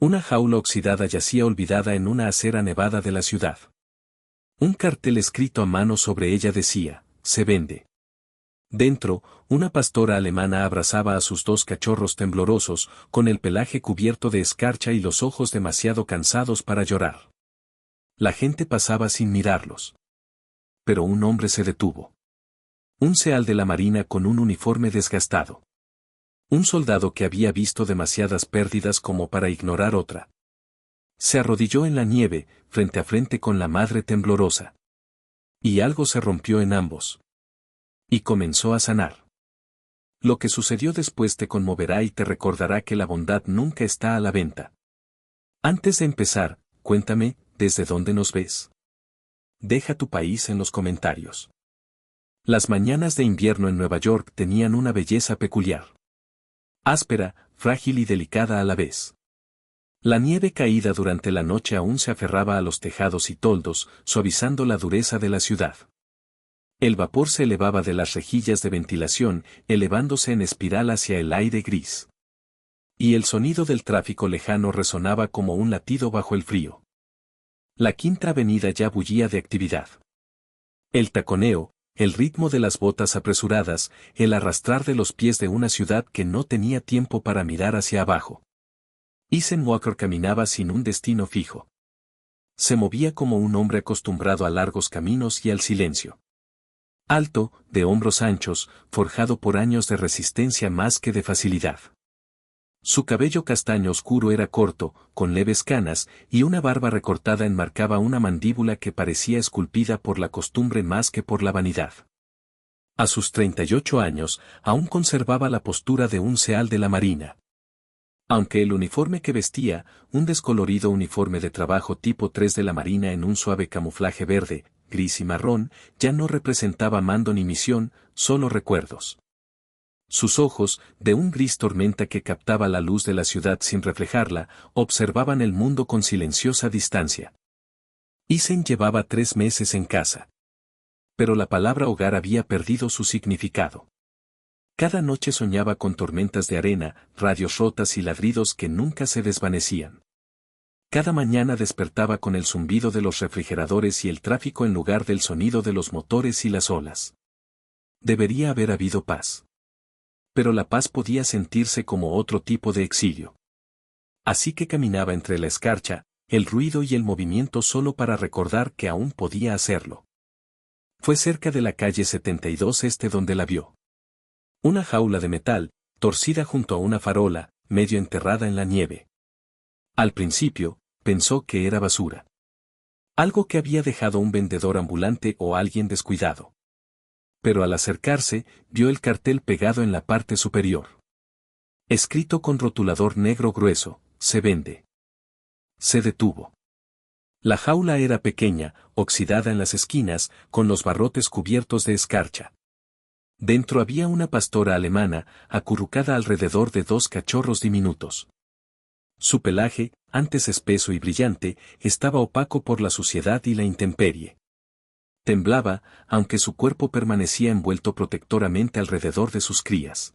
Una jaula oxidada yacía olvidada en una acera nevada de la ciudad. Un cartel escrito a mano sobre ella decía, «Se vende». Dentro, una pastora alemana abrazaba a sus dos cachorros temblorosos, con el pelaje cubierto de escarcha y los ojos demasiado cansados para llorar. La gente pasaba sin mirarlos. Pero un hombre se detuvo. Un seal de la marina con un uniforme desgastado. Un soldado que había visto demasiadas pérdidas como para ignorar otra. Se arrodilló en la nieve, frente a frente con la madre temblorosa. Y algo se rompió en ambos. Y comenzó a sanar. Lo que sucedió después te conmoverá y te recordará que la bondad nunca está a la venta. Antes de empezar, cuéntame, ¿desde dónde nos ves? Deja tu país en los comentarios. Las mañanas de invierno en Nueva York tenían una belleza peculiar. Áspera, frágil y delicada a la vez. La nieve caída durante la noche aún se aferraba a los tejados y toldos, suavizando la dureza de la ciudad. El vapor se elevaba de las rejillas de ventilación, elevándose en espiral hacia el aire gris. Y el sonido del tráfico lejano resonaba como un latido bajo el frío. La Quinta Avenida ya bullía de actividad. El taconeo, el ritmo de las botas apresuradas, el arrastrar de los pies de una ciudad que no tenía tiempo para mirar hacia abajo. Ethan Walker caminaba sin un destino fijo. Se movía como un hombre acostumbrado a largos caminos y al silencio. Alto, de hombros anchos, forjado por años de resistencia más que de facilidad. Su cabello castaño oscuro era corto, con leves canas, y una barba recortada enmarcaba una mandíbula que parecía esculpida por la costumbre más que por la vanidad. A sus 38 años, aún conservaba la postura de un seal de la marina. Aunque el uniforme que vestía, un descolorido uniforme de trabajo tipo 3 de la marina en un suave camuflaje verde, gris y marrón, ya no representaba mando ni misión, solo recuerdos. Sus ojos, de un gris tormenta que captaba la luz de la ciudad sin reflejarla, observaban el mundo con silenciosa distancia. Ethan llevaba 3 meses en casa. Pero la palabra hogar había perdido su significado. Cada noche soñaba con tormentas de arena, radios rotas y ladridos que nunca se desvanecían. Cada mañana despertaba con el zumbido de los refrigeradores y el tráfico en lugar del sonido de los motores y las olas. Debería haber habido paz. Pero la paz podía sentirse como otro tipo de exilio. Así que caminaba entre la escarcha, el ruido y el movimiento solo para recordar que aún podía hacerlo. Fue cerca de la calle 72 Este donde la vio. Una jaula de metal, torcida junto a una farola, medio enterrada en la nieve. Al principio, pensó que era basura. Algo que había dejado un vendedor ambulante o alguien descuidado. Pero al acercarse, vio el cartel pegado en la parte superior. Escrito con rotulador negro grueso, «Se vende». Se detuvo. La jaula era pequeña, oxidada en las esquinas, con los barrotes cubiertos de escarcha. Dentro había una pastora alemana, acurrucada alrededor de 2 cachorros diminutos. Su pelaje, antes espeso y brillante, estaba opaco por la suciedad y la intemperie. Temblaba, aunque su cuerpo permanecía envuelto protectoramente alrededor de sus crías.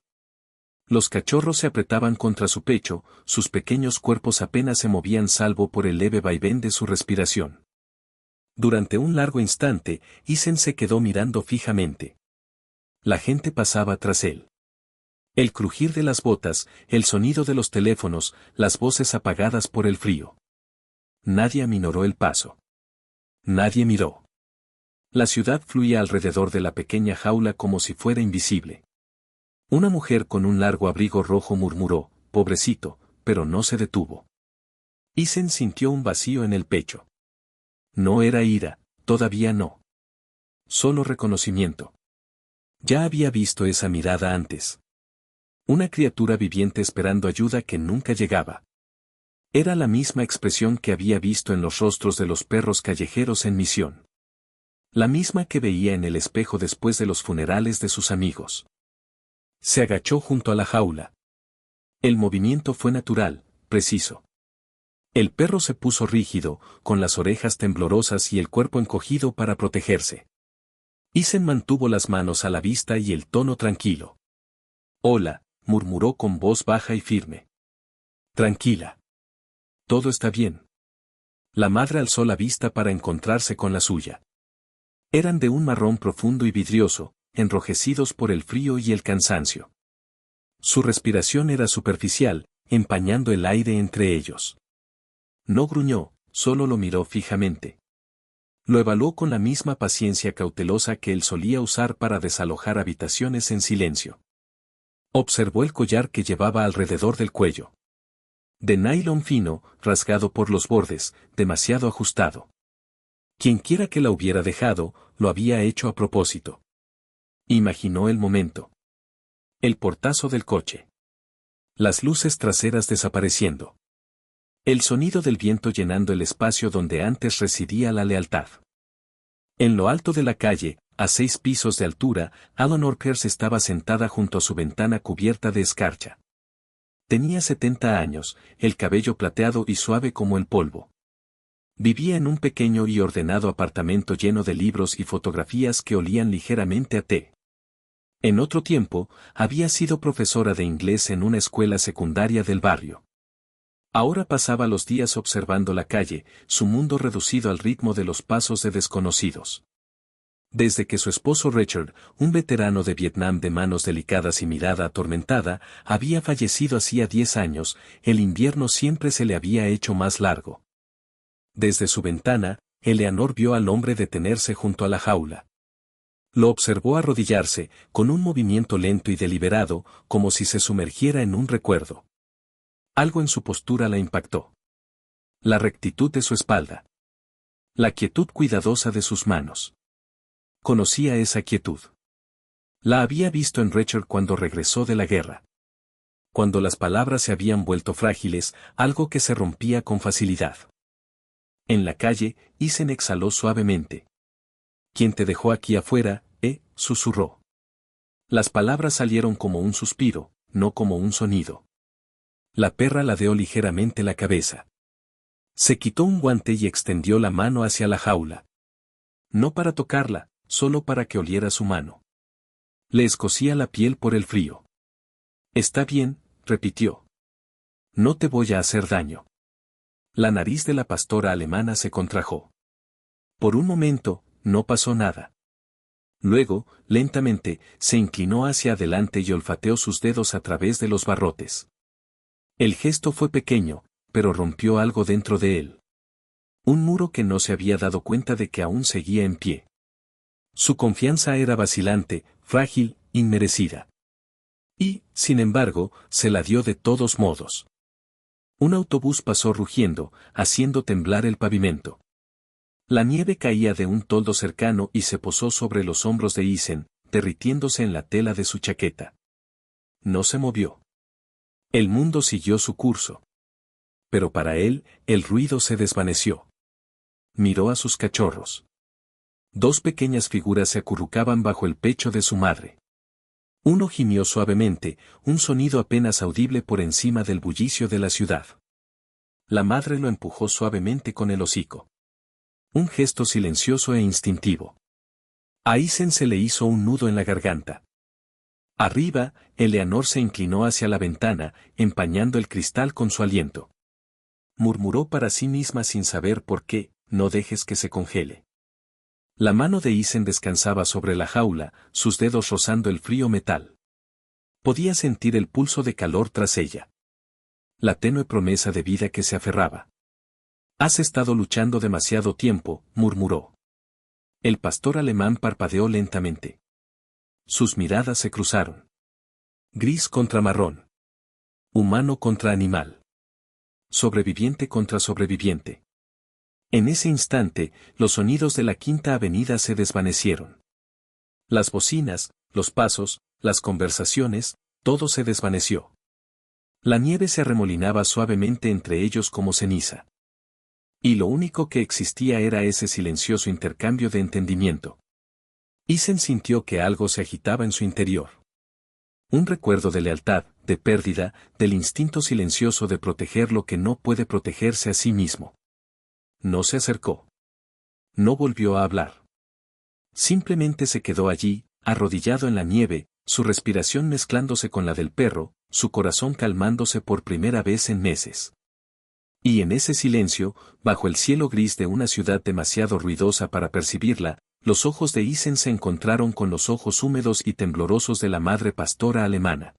Los cachorros se apretaban contra su pecho, sus pequeños cuerpos apenas se movían salvo por el leve vaivén de su respiración. Durante un largo instante, Ethan se quedó mirando fijamente. La gente pasaba tras él. El crujir de las botas, el sonido de los teléfonos, las voces apagadas por el frío. Nadie aminoró el paso. Nadie miró. La ciudad fluía alrededor de la pequeña jaula como si fuera invisible. Una mujer con un largo abrigo rojo murmuró, «Pobrecito», pero no se detuvo. Ethan sintió un vacío en el pecho. No era ira, todavía no. Solo reconocimiento. Ya había visto esa mirada antes. Una criatura viviente esperando ayuda que nunca llegaba. Era la misma expresión que había visto en los rostros de los perros callejeros en misión. La misma que veía en el espejo después de los funerales de sus amigos. Se agachó junto a la jaula. El movimiento fue natural, preciso. El perro se puso rígido, con las orejas temblorosas y el cuerpo encogido para protegerse. Ethan mantuvo las manos a la vista y el tono tranquilo. «Hola», murmuró con voz baja y firme. «Tranquila. Todo está bien. La madre alzó la vista para encontrarse con la suya. Eran de un marrón profundo y vidrioso, enrojecidos por el frío y el cansancio. Su respiración era superficial, empañando el aire entre ellos. No gruñó, solo lo miró fijamente. Lo evaluó con la misma paciencia cautelosa que él solía usar para desalojar habitaciones en silencio. Observó el collar que llevaba alrededor del cuello. De nylon fino, rasgado por los bordes, demasiado ajustado. Quienquiera que la hubiera dejado, lo había hecho a propósito. Imaginó el momento. El portazo del coche. Las luces traseras desapareciendo. El sonido del viento llenando el espacio donde antes residía la lealtad. En lo alto de la calle, a 6 pisos de altura, Eleanor Pierce estaba sentada junto a su ventana cubierta de escarcha. Tenía 70 años, el cabello plateado y suave como el polvo. Vivía en un pequeño y ordenado apartamento lleno de libros y fotografías que olían ligeramente a té. En otro tiempo, había sido profesora de inglés en una escuela secundaria del barrio. Ahora pasaba los días observando la calle, su mundo reducido al ritmo de los pasos de desconocidos. Desde que su esposo Richard, un veterano de Vietnam de manos delicadas y mirada atormentada, había fallecido hacía 10 años, el invierno siempre se le había hecho más largo. Desde su ventana, Eleanor vio al hombre detenerse junto a la jaula. Lo observó arrodillarse, con un movimiento lento y deliberado, como si se sumergiera en un recuerdo. Algo en su postura la impactó. La rectitud de su espalda. La quietud cuidadosa de sus manos. Conocía esa quietud. La había visto en Richard cuando regresó de la guerra. Cuando las palabras se habían vuelto frágiles, algo que se rompía con facilidad. En la calle, Isen exhaló suavemente. «¿Quién te dejó aquí afuera?» susurró. Las palabras salieron como un suspiro, no como un sonido. La perra ladeó ligeramente la cabeza. Se quitó un guante y extendió la mano hacia la jaula. No para tocarla, solo para que oliera su mano. Le escocía la piel por el frío. «Está bien», repitió. «No te voy a hacer daño». La nariz de la pastora alemana se contrajo. Por un momento, no pasó nada. Luego, lentamente, se inclinó hacia adelante y olfateó sus dedos a través de los barrotes. El gesto fue pequeño, pero rompió algo dentro de él. Un muro que no se había dado cuenta de que aún seguía en pie. Su confianza era vacilante, frágil, inmerecida. Y, sin embargo, se la dio de todos modos. Un autobús pasó rugiendo, haciendo temblar el pavimento. La nieve caía de un toldo cercano y se posó sobre los hombros de Isen, derritiéndose en la tela de su chaqueta. No se movió. El mundo siguió su curso. Pero para él, el ruido se desvaneció. Miró a sus cachorros. 2 pequeñas figuras se acurrucaban bajo el pecho de su madre. Uno gimió suavemente, un sonido apenas audible por encima del bullicio de la ciudad. La madre lo empujó suavemente con el hocico. Un gesto silencioso e instintivo. A Isen se le hizo un nudo en la garganta. Arriba, Eleanor se inclinó hacia la ventana, empañando el cristal con su aliento. Murmuró para sí misma sin saber por qué: «No dejes que se congele». La mano de Isen descansaba sobre la jaula, sus dedos rozando el frío metal. Podía sentir el pulso de calor tras ella. La tenue promesa de vida que se aferraba. «Has estado luchando demasiado tiempo», murmuró. El pastor alemán parpadeó lentamente. Sus miradas se cruzaron. Gris contra marrón. Humano contra animal. Sobreviviente contra sobreviviente. En ese instante, los sonidos de la Quinta Avenida se desvanecieron. Las bocinas, los pasos, las conversaciones, todo se desvaneció. La nieve se arremolinaba suavemente entre ellos como ceniza. Y lo único que existía era ese silencioso intercambio de entendimiento. Isen sintió que algo se agitaba en su interior. Un recuerdo de lealtad, de pérdida, del instinto silencioso de proteger lo que no puede protegerse a sí mismo. No se acercó. No volvió a hablar. Simplemente se quedó allí, arrodillado en la nieve, su respiración mezclándose con la del perro, su corazón calmándose por primera vez en meses. Y en ese silencio, bajo el cielo gris de una ciudad demasiado ruidosa para percibirla, los ojos de Isen se encontraron con los ojos húmedos y temblorosos de la madre pastora alemana.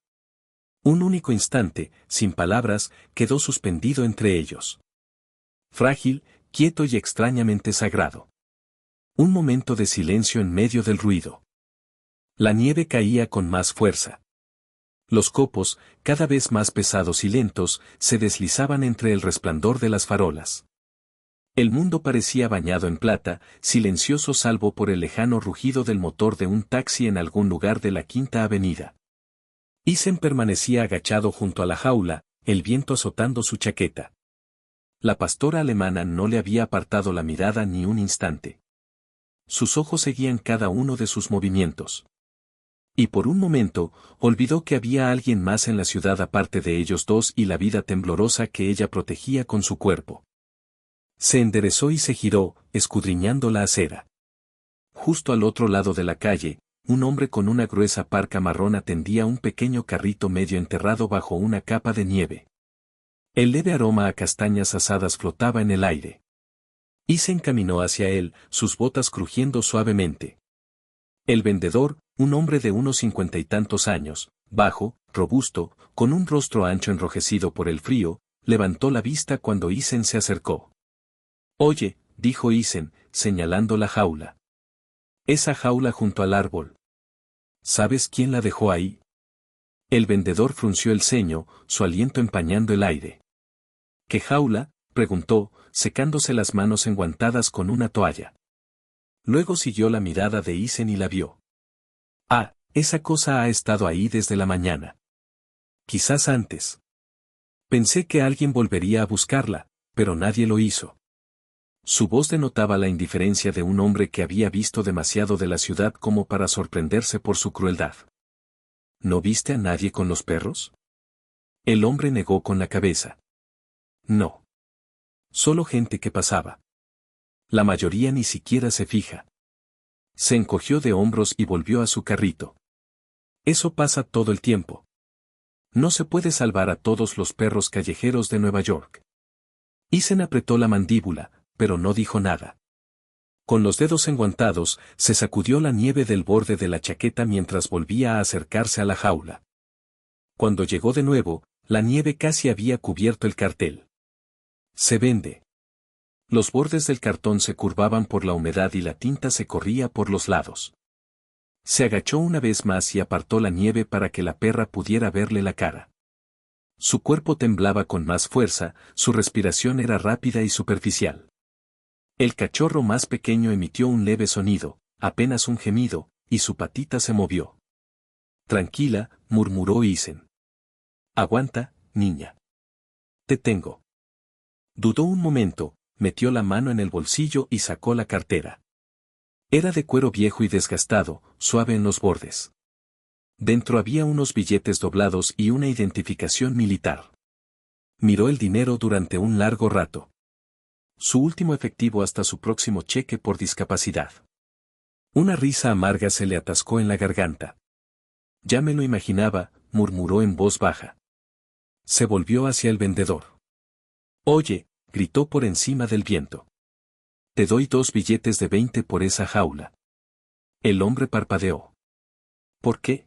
Un único instante, sin palabras, quedó suspendido entre ellos. Frágil, quieto y extrañamente sagrado. Un momento de silencio en medio del ruido. La nieve caía con más fuerza. Los copos, cada vez más pesados y lentos, se deslizaban entre el resplandor de las farolas. El mundo parecía bañado en plata, silencioso salvo por el lejano rugido del motor de un taxi en algún lugar de la Quinta Avenida. Isen permanecía agachado junto a la jaula, el viento azotando su chaqueta. La pastora alemana no le había apartado la mirada ni un instante. Sus ojos seguían cada uno de sus movimientos. Y por un momento, olvidó que había alguien más en la ciudad aparte de ellos dos y la vida temblorosa que ella protegía con su cuerpo. Se enderezó y se giró, escudriñando la acera. Justo al otro lado de la calle, un hombre con una gruesa parca marrón atendía un pequeño carrito medio enterrado bajo una capa de nieve. El leve aroma a castañas asadas flotaba en el aire. Isen caminó hacia él, sus botas crujiendo suavemente. El vendedor, un hombre de unos 50 y tantos años, bajo, robusto, con un rostro ancho enrojecido por el frío, levantó la vista cuando Isen se acercó. «Oye», dijo Isen, señalando la jaula. «Esa jaula junto al árbol. ¿Sabes quién la dejó ahí?» El vendedor frunció el ceño, su aliento empañando el aire. «¿Qué jaula?», preguntó, secándose las manos enguantadas con una toalla. Luego siguió la mirada de Isen y la vio. «Ah, esa cosa ha estado ahí desde la mañana. Quizás antes. Pensé que alguien volvería a buscarla, pero nadie lo hizo». Su voz denotaba la indiferencia de un hombre que había visto demasiado de la ciudad como para sorprenderse por su crueldad. «¿No viste a nadie con los perros?». El hombre negó con la cabeza. «No. Solo gente que pasaba. La mayoría ni siquiera se fija». Se encogió de hombros y volvió a su carrito. «Eso pasa todo el tiempo. No se puede salvar a todos los perros callejeros de Nueva York». Isen apretó la mandíbula, pero no dijo nada. Con los dedos enguantados, se sacudió la nieve del borde de la chaqueta mientras volvía a acercarse a la jaula. Cuando llegó de nuevo, la nieve casi había cubierto el cartel. «Se vende». Los bordes del cartón se curvaban por la humedad y la tinta se corría por los lados. Se agachó una vez más y apartó la nieve para que la perra pudiera verle la cara. Su cuerpo temblaba con más fuerza, su respiración era rápida y superficial. El cachorro más pequeño emitió un leve sonido, apenas un gemido, y su patita se movió. «Tranquila», murmuró Isen. «Aguanta, niña. Te tengo». Dudó un momento, metió la mano en el bolsillo y sacó la cartera. Era de cuero viejo y desgastado, suave en los bordes. Dentro había unos billetes doblados y una identificación militar. Miró el dinero durante un largo rato. Su último efectivo hasta su próximo cheque por discapacidad. Una risa amarga se le atascó en la garganta. «Ya me lo imaginaba», murmuró en voz baja. Se volvió hacia el vendedor. «Oye», gritó por encima del viento. «Te doy 2 billetes de 20 por esa jaula». El hombre parpadeó. «¿Por qué?».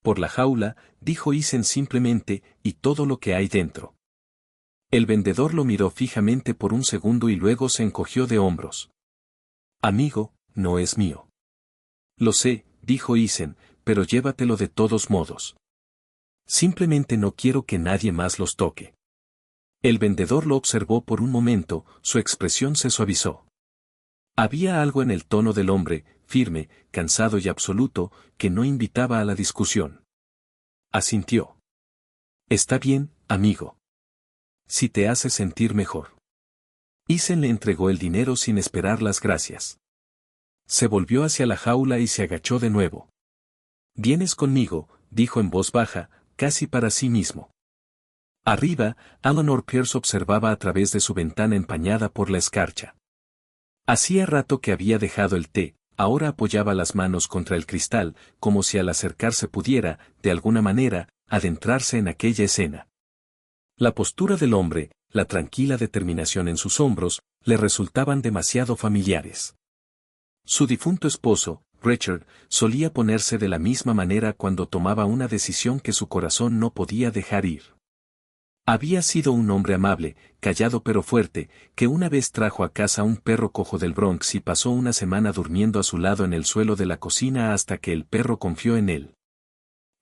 «Por la jaula», dijo Isen simplemente, «y todo lo que hay dentro». El vendedor lo miró fijamente por un segundo y luego se encogió de hombros. «Amigo, no es mío». «Lo sé», dijo Isen, «pero llévatelo de todos modos. Simplemente no quiero que nadie más los toque». El vendedor lo observó por un momento, su expresión se suavizó. Había algo en el tono del hombre, firme, cansado y absoluto, que no invitaba a la discusión. Asintió. «Está bien, amigo. Si te hace sentir mejor». Isen le entregó el dinero sin esperar las gracias. Se volvió hacia la jaula y se agachó de nuevo. «Vienes conmigo», dijo en voz baja, casi para sí mismo. Arriba, Eleanor Pierce observaba a través de su ventana empañada por la escarcha. Hacía rato que había dejado el té, ahora apoyaba las manos contra el cristal, como si al acercarse pudiera, de alguna manera, adentrarse en aquella escena. La postura del hombre, la tranquila determinación en sus hombros, le resultaban demasiado familiares. Su difunto esposo, Richard, solía ponerse de la misma manera cuando tomaba una decisión que su corazón no podía dejar ir. Había sido un hombre amable, callado pero fuerte, que una vez trajo a casa un perro cojo del Bronx y pasó una semana durmiendo a su lado en el suelo de la cocina hasta que el perro confió en él.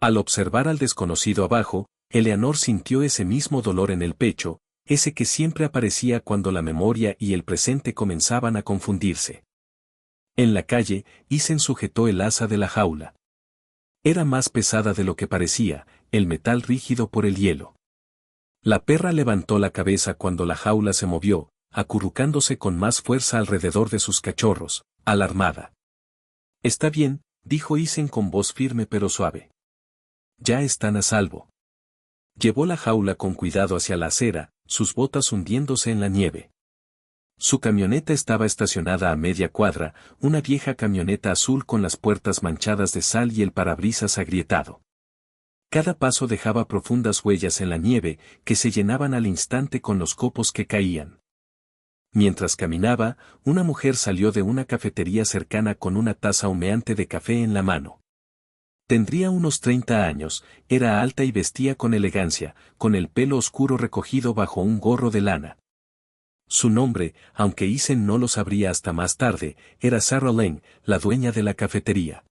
Al observar al desconocido abajo, Eleanor sintió ese mismo dolor en el pecho, ese que siempre aparecía cuando la memoria y el presente comenzaban a confundirse. En la calle, Isen sujetó el asa de la jaula. Era más pesada de lo que parecía, el metal rígido por el hielo. La perra levantó la cabeza cuando la jaula se movió, acurrucándose con más fuerza alrededor de sus cachorros, alarmada. «Está bien», dijo Isen con voz firme pero suave. «Ya están a salvo». Llevó la jaula con cuidado hacia la acera, sus botas hundiéndose en la nieve. Su camioneta estaba estacionada a media cuadra, una vieja camioneta azul con las puertas manchadas de sal y el parabrisas agrietado. Cada paso dejaba profundas huellas en la nieve, que se llenaban al instante con los copos que caían. Mientras caminaba, una mujer salió de una cafetería cercana con una taza humeante de café en la mano. Tendría unos 30 años, era alta y vestía con elegancia, con el pelo oscuro recogido bajo un gorro de lana. Su nombre, aunque Isen no lo sabría hasta más tarde, era Sarah Lane, la dueña de la cafetería.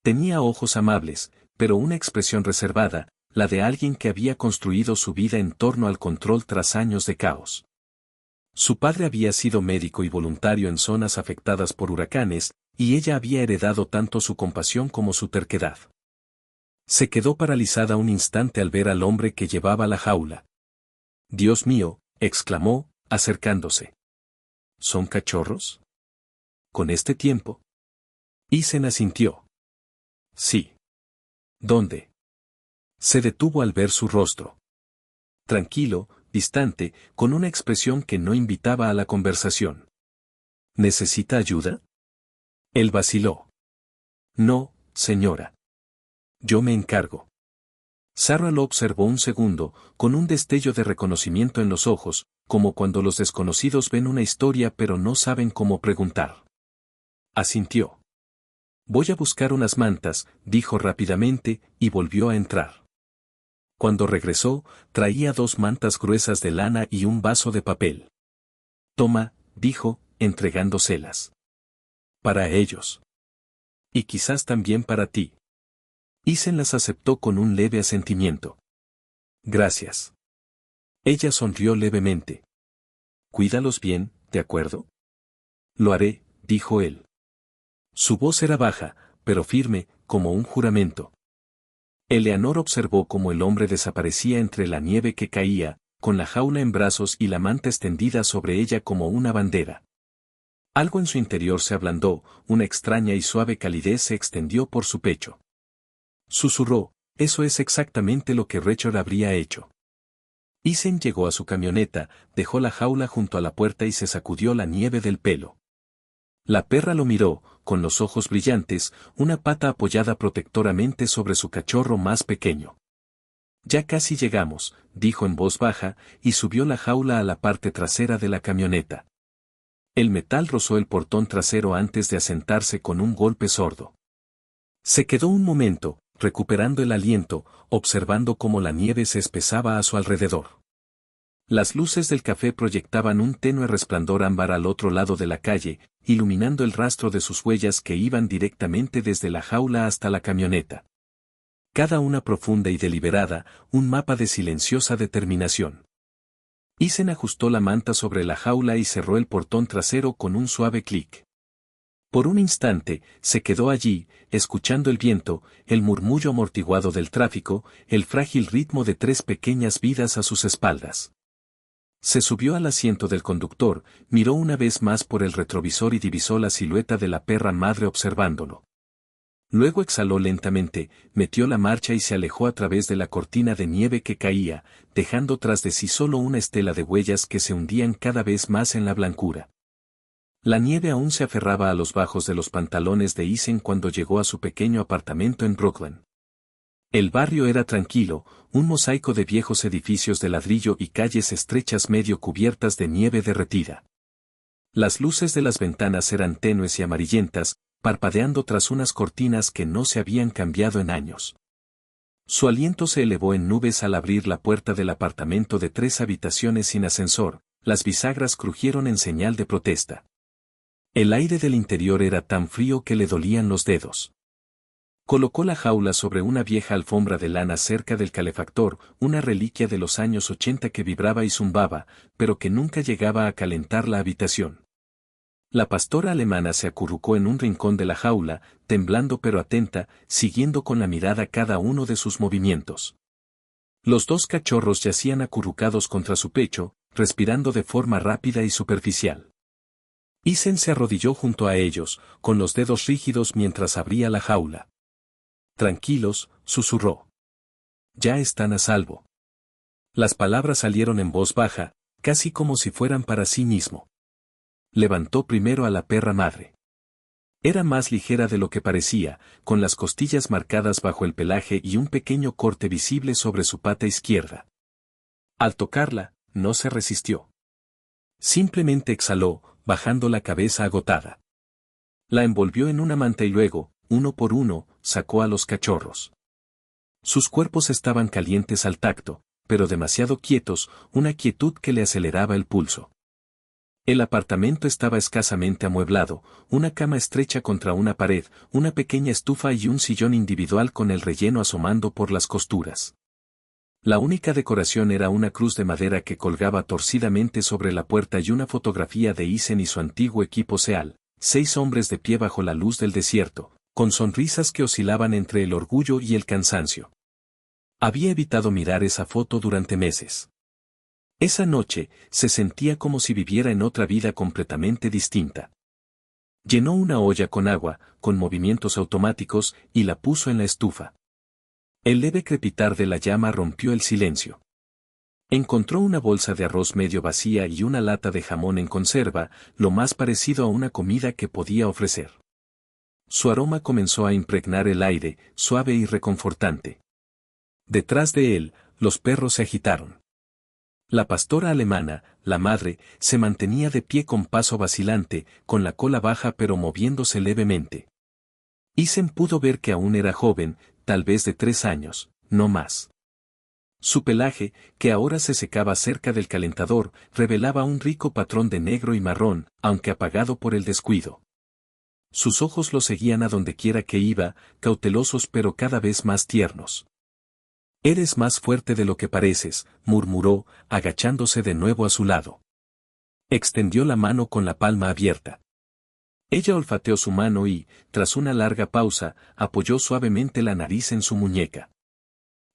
Tenía ojos amables, pero una expresión reservada, la de alguien que había construido su vida en torno al control tras años de caos. Su padre había sido médico y voluntario en zonas afectadas por huracanes, y ella había heredado tanto su compasión como su terquedad. Se quedó paralizada un instante al ver al hombre que llevaba la jaula. «Dios mío», exclamó, acercándose. «¿Son cachorros? ¿Con este tiempo?» Isen asintió. «Sí». «¿Dónde?» Se detuvo al ver su rostro. Tranquilo, distante, con una expresión que no invitaba a la conversación. «¿Necesita ayuda?» Él vaciló. «No, señora. Yo me encargo». Sarah lo observó un segundo, con un destello de reconocimiento en los ojos, como cuando los desconocidos ven una historia pero no saben cómo preguntar. Asintió. «Voy a buscar unas mantas», dijo rápidamente, y volvió a entrar. Cuando regresó, traía 2 mantas gruesas de lana y un vaso de papel. «Toma», dijo, entregándoselas. «Para ellos. Y quizás también para ti». Isen las aceptó con un leve asentimiento. «Gracias». Ella sonrió levemente. «Cuídalos bien, ¿de acuerdo?» «Lo haré», dijo él. Su voz era baja, pero firme, como un juramento. Eleanor observó cómo el hombre desaparecía entre la nieve que caía, con la jaula en brazos y la manta extendida sobre ella como una bandera. Algo en su interior se ablandó, una extraña y suave calidez se extendió por su pecho. Susurró, «Eso es exactamente lo que Richard habría hecho». Isen llegó a su camioneta, dejó la jaula junto a la puerta y se sacudió la nieve del pelo. La perra lo miró, con los ojos brillantes, una pata apoyada protectoramente sobre su cachorro más pequeño. «Ya casi llegamos», dijo en voz baja, y subió la jaula a la parte trasera de la camioneta. El metal rozó el portón trasero antes de asentarse con un golpe sordo. Se quedó un momento, recuperando el aliento, observando cómo la nieve se espesaba a su alrededor. Las luces del café proyectaban un tenue resplandor ámbar al otro lado de la calle, iluminando el rastro de sus huellas que iban directamente desde la jaula hasta la camioneta. Cada una profunda y deliberada, un mapa de silenciosa determinación. Isen ajustó la manta sobre la jaula y cerró el portón trasero con un suave clic. Por un instante, se quedó allí, escuchando el viento, el murmullo amortiguado del tráfico, el frágil ritmo de 3 pequeñas vidas a sus espaldas. Se subió al asiento del conductor, miró una vez más por el retrovisor y divisó la silueta de la perra madre observándolo. Luego exhaló lentamente, metió la marcha y se alejó a través de la cortina de nieve que caía, dejando tras de sí solo una estela de huellas que se hundían cada vez más en la blancura. La nieve aún se aferraba a los bajos de los pantalones de Isen cuando llegó a su pequeño apartamento en Brooklyn. El barrio era tranquilo, un mosaico de viejos edificios de ladrillo y calles estrechas medio cubiertas de nieve derretida. Las luces de las ventanas eran tenues y amarillentas, parpadeando tras unas cortinas que no se habían cambiado en años. Su aliento se elevó en nubes al abrir la puerta del apartamento de 3 habitaciones sin ascensor, las bisagras crujieron en señal de protesta. El aire del interior era tan frío que le dolían los dedos. Colocó la jaula sobre una vieja alfombra de lana cerca del calefactor, una reliquia de los años 80 que vibraba y zumbaba, pero que nunca llegaba a calentar la habitación. La pastora alemana se acurrucó en un rincón de la jaula, temblando pero atenta, siguiendo con la mirada cada uno de sus movimientos. Los 2 cachorros yacían acurrucados contra su pecho, respirando de forma rápida y superficial. Isen se arrodilló junto a ellos, con los dedos rígidos mientras abría la jaula. Tranquilos, susurró. Ya están a salvo. Las palabras salieron en voz baja, casi como si fueran para sí mismo. Levantó primero a la perra madre. Era más ligera de lo que parecía, con las costillas marcadas bajo el pelaje y un pequeño corte visible sobre su pata izquierda. Al tocarla, no se resistió. Simplemente exhaló, bajando la cabeza agotada. La envolvió en una manta y luego, uno por uno, sacó a los cachorros. Sus cuerpos estaban calientes al tacto, pero demasiado quietos, una quietud que le aceleraba el pulso. El apartamento estaba escasamente amueblado, una cama estrecha contra una pared, una pequeña estufa y un sillón individual con el relleno asomando por las costuras. La única decoración era una cruz de madera que colgaba torcidamente sobre la puerta y una fotografía de Isen y su antiguo equipo SEAL, 6 hombres de pie bajo la luz del desierto, con sonrisas que oscilaban entre el orgullo y el cansancio. Había evitado mirar esa foto durante meses. Esa noche, se sentía como si viviera en otra vida completamente distinta. Llenó una olla con agua, con movimientos automáticos, y la puso en la estufa. El leve crepitar de la llama rompió el silencio. Encontró una bolsa de arroz medio vacía y una lata de jamón en conserva, lo más parecido a una comida que podía ofrecer. Su aroma comenzó a impregnar el aire, suave y reconfortante. Detrás de él, los perros se agitaron. La pastora alemana, la madre, se mantenía de pie con paso vacilante, con la cola baja pero moviéndose levemente. Isen pudo ver que aún era joven, tal vez de 3 años, no más. Su pelaje, que ahora se secaba cerca del calentador, revelaba un rico patrón de negro y marrón, aunque apagado por el descuido. Sus ojos lo seguían a donde quiera que iba, cautelosos pero cada vez más tiernos. «Eres más fuerte de lo que pareces», murmuró, agachándose de nuevo a su lado. Extendió la mano con la palma abierta. Ella olfateó su mano y, tras una larga pausa, apoyó suavemente la nariz en su muñeca.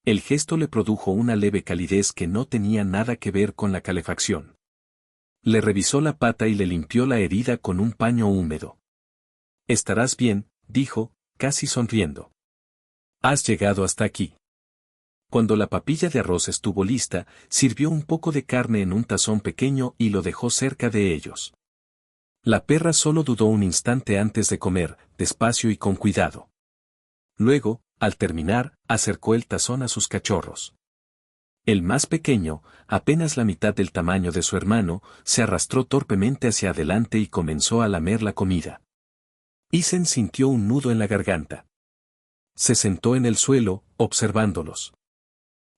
El gesto le produjo una leve calidez que no tenía nada que ver con la calefacción. Le revisó la pata y le limpió la herida con un paño húmedo. «Estarás bien», dijo, casi sonriendo. «Has llegado hasta aquí». Cuando la papilla de arroz estuvo lista, sirvió un poco de carne en un tazón pequeño y lo dejó cerca de ellos. La perra solo dudó un instante antes de comer, despacio y con cuidado. Luego, al terminar, acercó el tazón a sus cachorros. El más pequeño, apenas la mitad del tamaño de su hermano, se arrastró torpemente hacia adelante y comenzó a lamer la comida. Isen sintió un nudo en la garganta. Se sentó en el suelo, observándolos.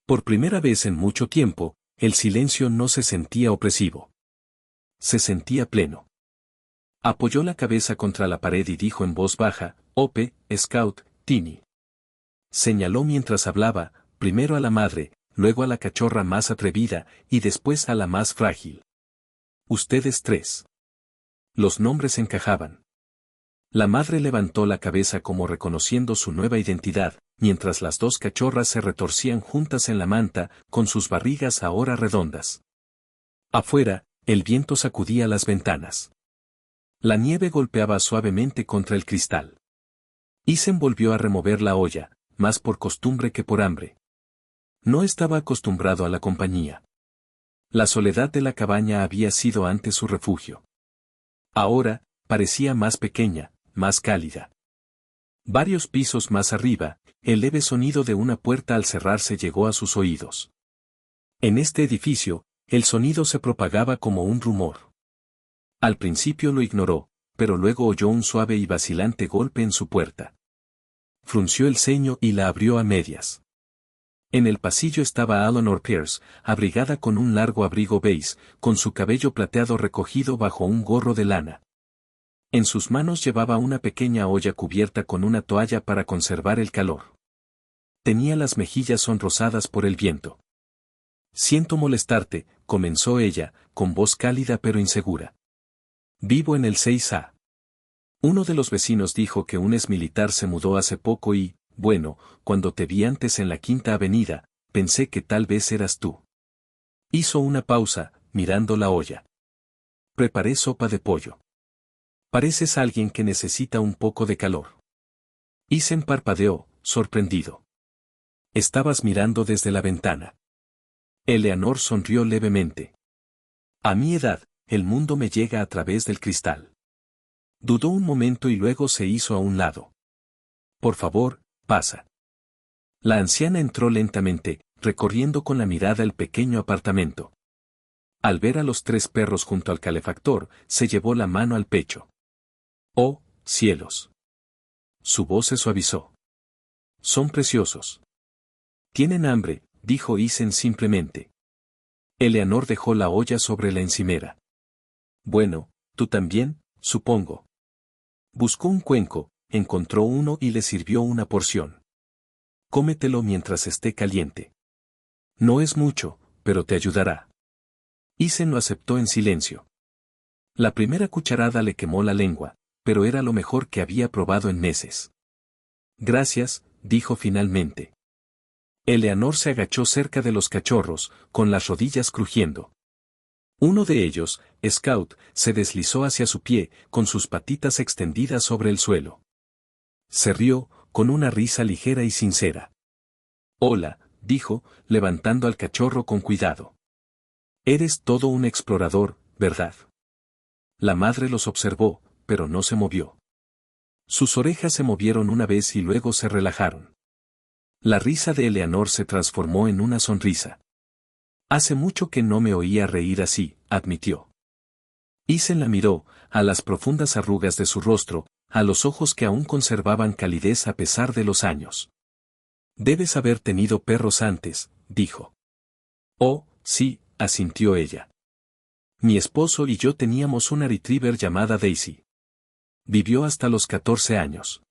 Por primera vez en mucho tiempo, el silencio no se sentía opresivo. Se sentía pleno. Apoyó la cabeza contra la pared y dijo en voz baja, «Ope, Scout, Tini». Señaló mientras hablaba, primero a la madre, luego a la cachorra más atrevida, y después a la más frágil. «Ustedes 3». Los nombres encajaban. La madre levantó la cabeza como reconociendo su nueva identidad, mientras las 2 cachorras se retorcían juntas en la manta, con sus barrigas ahora redondas. Afuera, el viento sacudía las ventanas. La nieve golpeaba suavemente contra el cristal. Isen volvió a remover la olla, más por costumbre que por hambre. No estaba acostumbrado a la compañía. La soledad de la cabaña había sido antes su refugio. Ahora, parecía más pequeña, más cálida. Varios pisos más arriba, el leve sonido de una puerta al cerrarse llegó a sus oídos. En este edificio, el sonido se propagaba como un rumor. Al principio lo ignoró, pero luego oyó un suave y vacilante golpe en su puerta. Frunció el ceño y la abrió a medias. En el pasillo estaba Eleanor Pierce, abrigada con un largo abrigo beige, con su cabello plateado recogido bajo un gorro de lana. En sus manos llevaba una pequeña olla cubierta con una toalla para conservar el calor. Tenía las mejillas sonrosadas por el viento. «Siento molestarte», comenzó ella, con voz cálida pero insegura. «Vivo en el 6A. Uno de los vecinos dijo que un exmilitar se mudó hace poco y, bueno, cuando te vi antes en la Quinta Avenida, pensé que tal vez eras tú». Hizo una pausa, mirando la olla. «Preparé sopa de pollo. Pareces alguien que necesita un poco de calor». Isen parpadeó, sorprendido. «Estabas mirando desde la ventana». Eleanor sonrió levemente. «A mi edad, el mundo me llega a través del cristal». Dudó un momento y luego se hizo a un lado. «Por favor, pasa». La anciana entró lentamente, recorriendo con la mirada el pequeño apartamento. Al ver a los 3 perros junto al calefactor, se llevó la mano al pecho. «Oh, cielos». Su voz se suavizó. «Son preciosos». «Tienen hambre», dijo Isen simplemente. Eleanor dejó la olla sobre la encimera. «Bueno, tú también, supongo». Buscó un cuenco, encontró uno y le sirvió una porción. «Cómetelo mientras esté caliente. No es mucho, pero te ayudará». Isen lo aceptó en silencio. La primera cucharada le quemó la lengua, pero era lo mejor que había probado en meses. «Gracias», dijo finalmente. Eleanor se agachó cerca de los cachorros, con las rodillas crujiendo. Uno de ellos, Scout, se deslizó hacia su pie, con sus patitas extendidas sobre el suelo. Se rió, con una risa ligera y sincera. «Hola», dijo, levantando al cachorro con cuidado. «Eres todo un explorador, ¿verdad?». La madre los observó, pero no se movió. Sus orejas se movieron una vez y luego se relajaron. La risa de Eleanor se transformó en una sonrisa. «Hace mucho que no me oía reír así», admitió. Isen la miró, a las profundas arrugas de su rostro, a los ojos que aún conservaban calidez a pesar de los años. «Debes haber tenido perros antes», dijo. «Oh, sí», asintió ella. «Mi esposo y yo teníamos una retriever llamada Daisy. Vivió hasta los 14 años.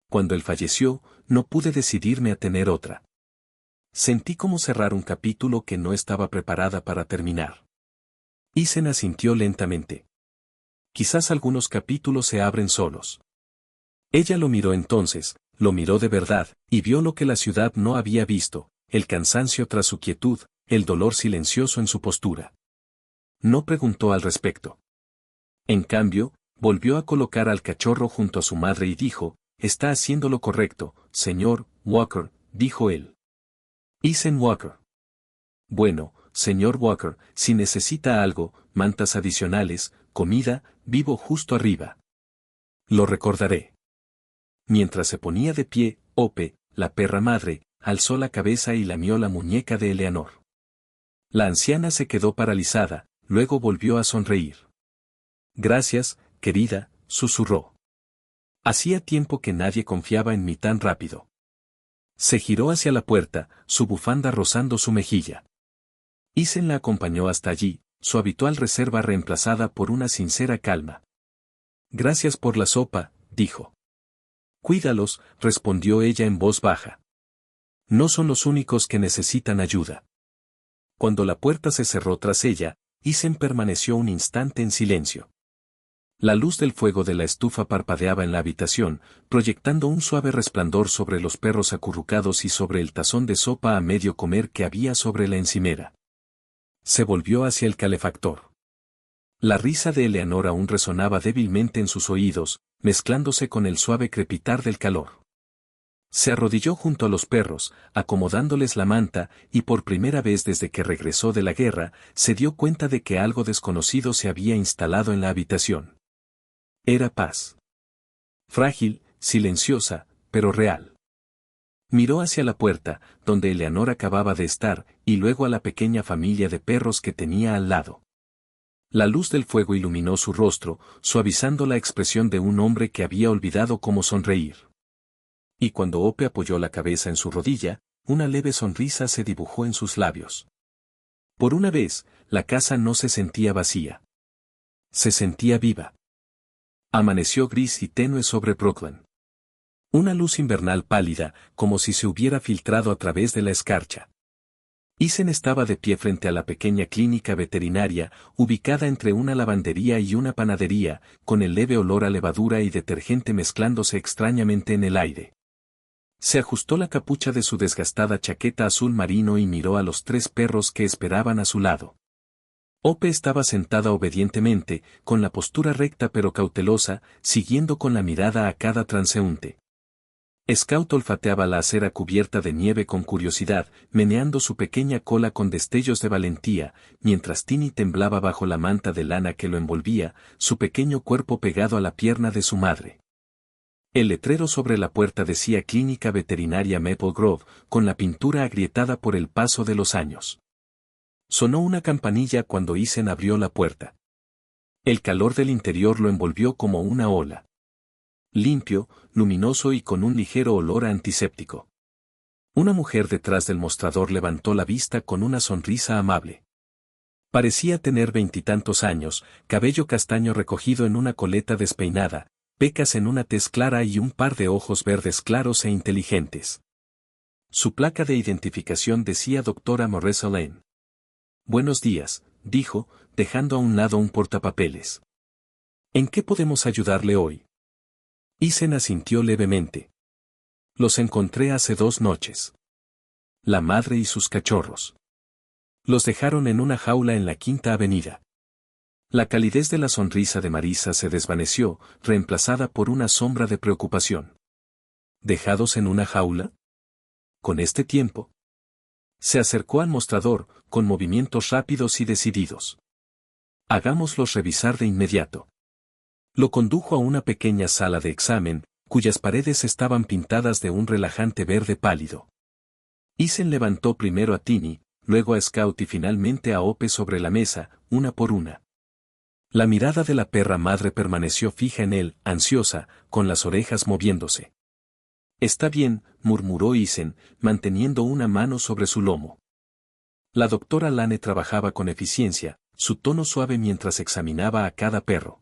Cuando él falleció, no pude decidirme a tener otra». Sentí como cerrar un capítulo que no estaba preparada para terminar. Isen asintió lentamente. «Quizás algunos capítulos se abren solos». Ella lo miró entonces, lo miró de verdad, y vio lo que la ciudad no había visto, el cansancio tras su quietud, el dolor silencioso en su postura. No preguntó al respecto. En cambio, volvió a colocar al cachorro junto a su madre y dijo: «Está haciendo lo correcto, señor Walker», dijo él. «Isen Walker». «Bueno, señor Walker, si necesita algo, mantas adicionales, comida, vivo justo arriba». «Lo recordaré». Mientras se ponía de pie, Ope, la perra madre, alzó la cabeza y lamió la muñeca de Eleanor. La anciana se quedó paralizada, luego volvió a sonreír. «Gracias, querida», susurró. «Hacía tiempo que nadie confiaba en mí tan rápido». Se giró hacia la puerta, su bufanda rozando su mejilla. Isen la acompañó hasta allí, su habitual reserva reemplazada por una sincera calma. «Gracias por la sopa», dijo. «Cuídalos», respondió ella en voz baja. «No son los únicos que necesitan ayuda». Cuando la puerta se cerró tras ella, Isen permaneció un instante en silencio. La luz del fuego de la estufa parpadeaba en la habitación, proyectando un suave resplandor sobre los perros acurrucados y sobre el tazón de sopa a medio comer que había sobre la encimera. Se volvió hacia el calefactor. La risa de Eleanor aún resonaba débilmente en sus oídos, mezclándose con el suave crepitar del calor. Se arrodilló junto a los perros, acomodándoles la manta, y por primera vez desde que regresó de la guerra, se dio cuenta de que algo desconocido se había instalado en la habitación. Era paz. Frágil, silenciosa, pero real. Miró hacia la puerta, donde Eleanor acababa de estar, y luego a la pequeña familia de perros que tenía al lado. La luz del fuego iluminó su rostro, suavizando la expresión de un hombre que había olvidado cómo sonreír. Y cuando Hope apoyó la cabeza en su rodilla, una leve sonrisa se dibujó en sus labios. Por una vez, la casa no se sentía vacía. Se sentía viva. Amaneció gris y tenue sobre Brooklyn. Una luz invernal pálida, como si se hubiera filtrado a través de la escarcha. Ethan estaba de pie frente a la pequeña clínica veterinaria, ubicada entre una lavandería y una panadería, con el leve olor a levadura y detergente mezclándose extrañamente en el aire. Se ajustó la capucha de su desgastada chaqueta azul marino y miró a los 3 perros que esperaban a su lado. Hope estaba sentada obedientemente, con la postura recta pero cautelosa, siguiendo con la mirada a cada transeúnte. Scout olfateaba la acera cubierta de nieve con curiosidad, meneando su pequeña cola con destellos de valentía, mientras Tini temblaba bajo la manta de lana que lo envolvía, su pequeño cuerpo pegado a la pierna de su madre. El letrero sobre la puerta decía Clínica Veterinaria Maple Grove, con la pintura agrietada por el paso de los años. Sonó una campanilla cuando Ethan abrió la puerta. El calor del interior lo envolvió como una ola. Limpio, luminoso y con un ligero olor a antiséptico. Una mujer detrás del mostrador levantó la vista con una sonrisa amable. Parecía tener 20 y tantos años, cabello castaño recogido en una coleta despeinada, pecas en una tez clara y un par de ojos verdes claros e inteligentes. Su placa de identificación decía Doctora Moressa Lane. Buenos días, dijo, dejando a un lado un portapapeles. ¿En qué podemos ayudarle hoy? Ethan asintió levemente. Los encontré hace 2 noches. La madre y sus cachorros. Los dejaron en una jaula en la Quinta Avenida. La calidez de la sonrisa de Marisa se desvaneció, reemplazada por una sombra de preocupación. ¿Dejados en una jaula? ¿Con este tiempo? Se acercó al mostrador, con movimientos rápidos y decididos. Hagámoslos revisar de inmediato. Lo condujo a una pequeña sala de examen, cuyas paredes estaban pintadas de un relajante verde pálido. Ethan levantó primero a Tini, luego a Scout y finalmente a Hope sobre la mesa, una por una. La mirada de la perra madre permaneció fija en él, ansiosa, con las orejas moviéndose. Está bien, murmuró Ethan, manteniendo una mano sobre su lomo. La doctora Lane trabajaba con eficiencia, su tono suave mientras examinaba a cada perro.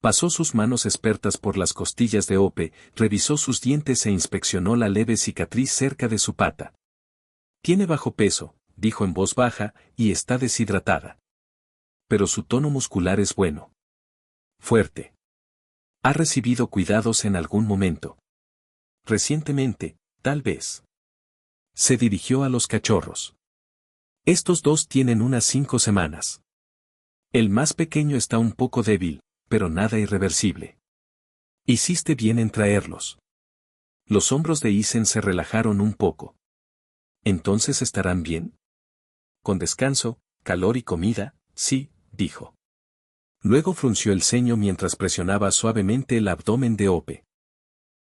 Pasó sus manos expertas por las costillas de Hope, revisó sus dientes e inspeccionó la leve cicatriz cerca de su pata. Tiene bajo peso, dijo en voz baja, y está deshidratada. Pero su tono muscular es bueno. Fuerte. ¿Ha recibido cuidados en algún momento? Recientemente, tal vez. Se dirigió a los cachorros. Estos 2 tienen unas 5 semanas. El más pequeño está un poco débil, pero nada irreversible. Hiciste bien en traerlos. Los hombros de Ethan se relajaron un poco. ¿Entonces estarán bien? Con descanso, calor y comida, sí, dijo. Luego frunció el ceño mientras presionaba suavemente el abdomen de Hope.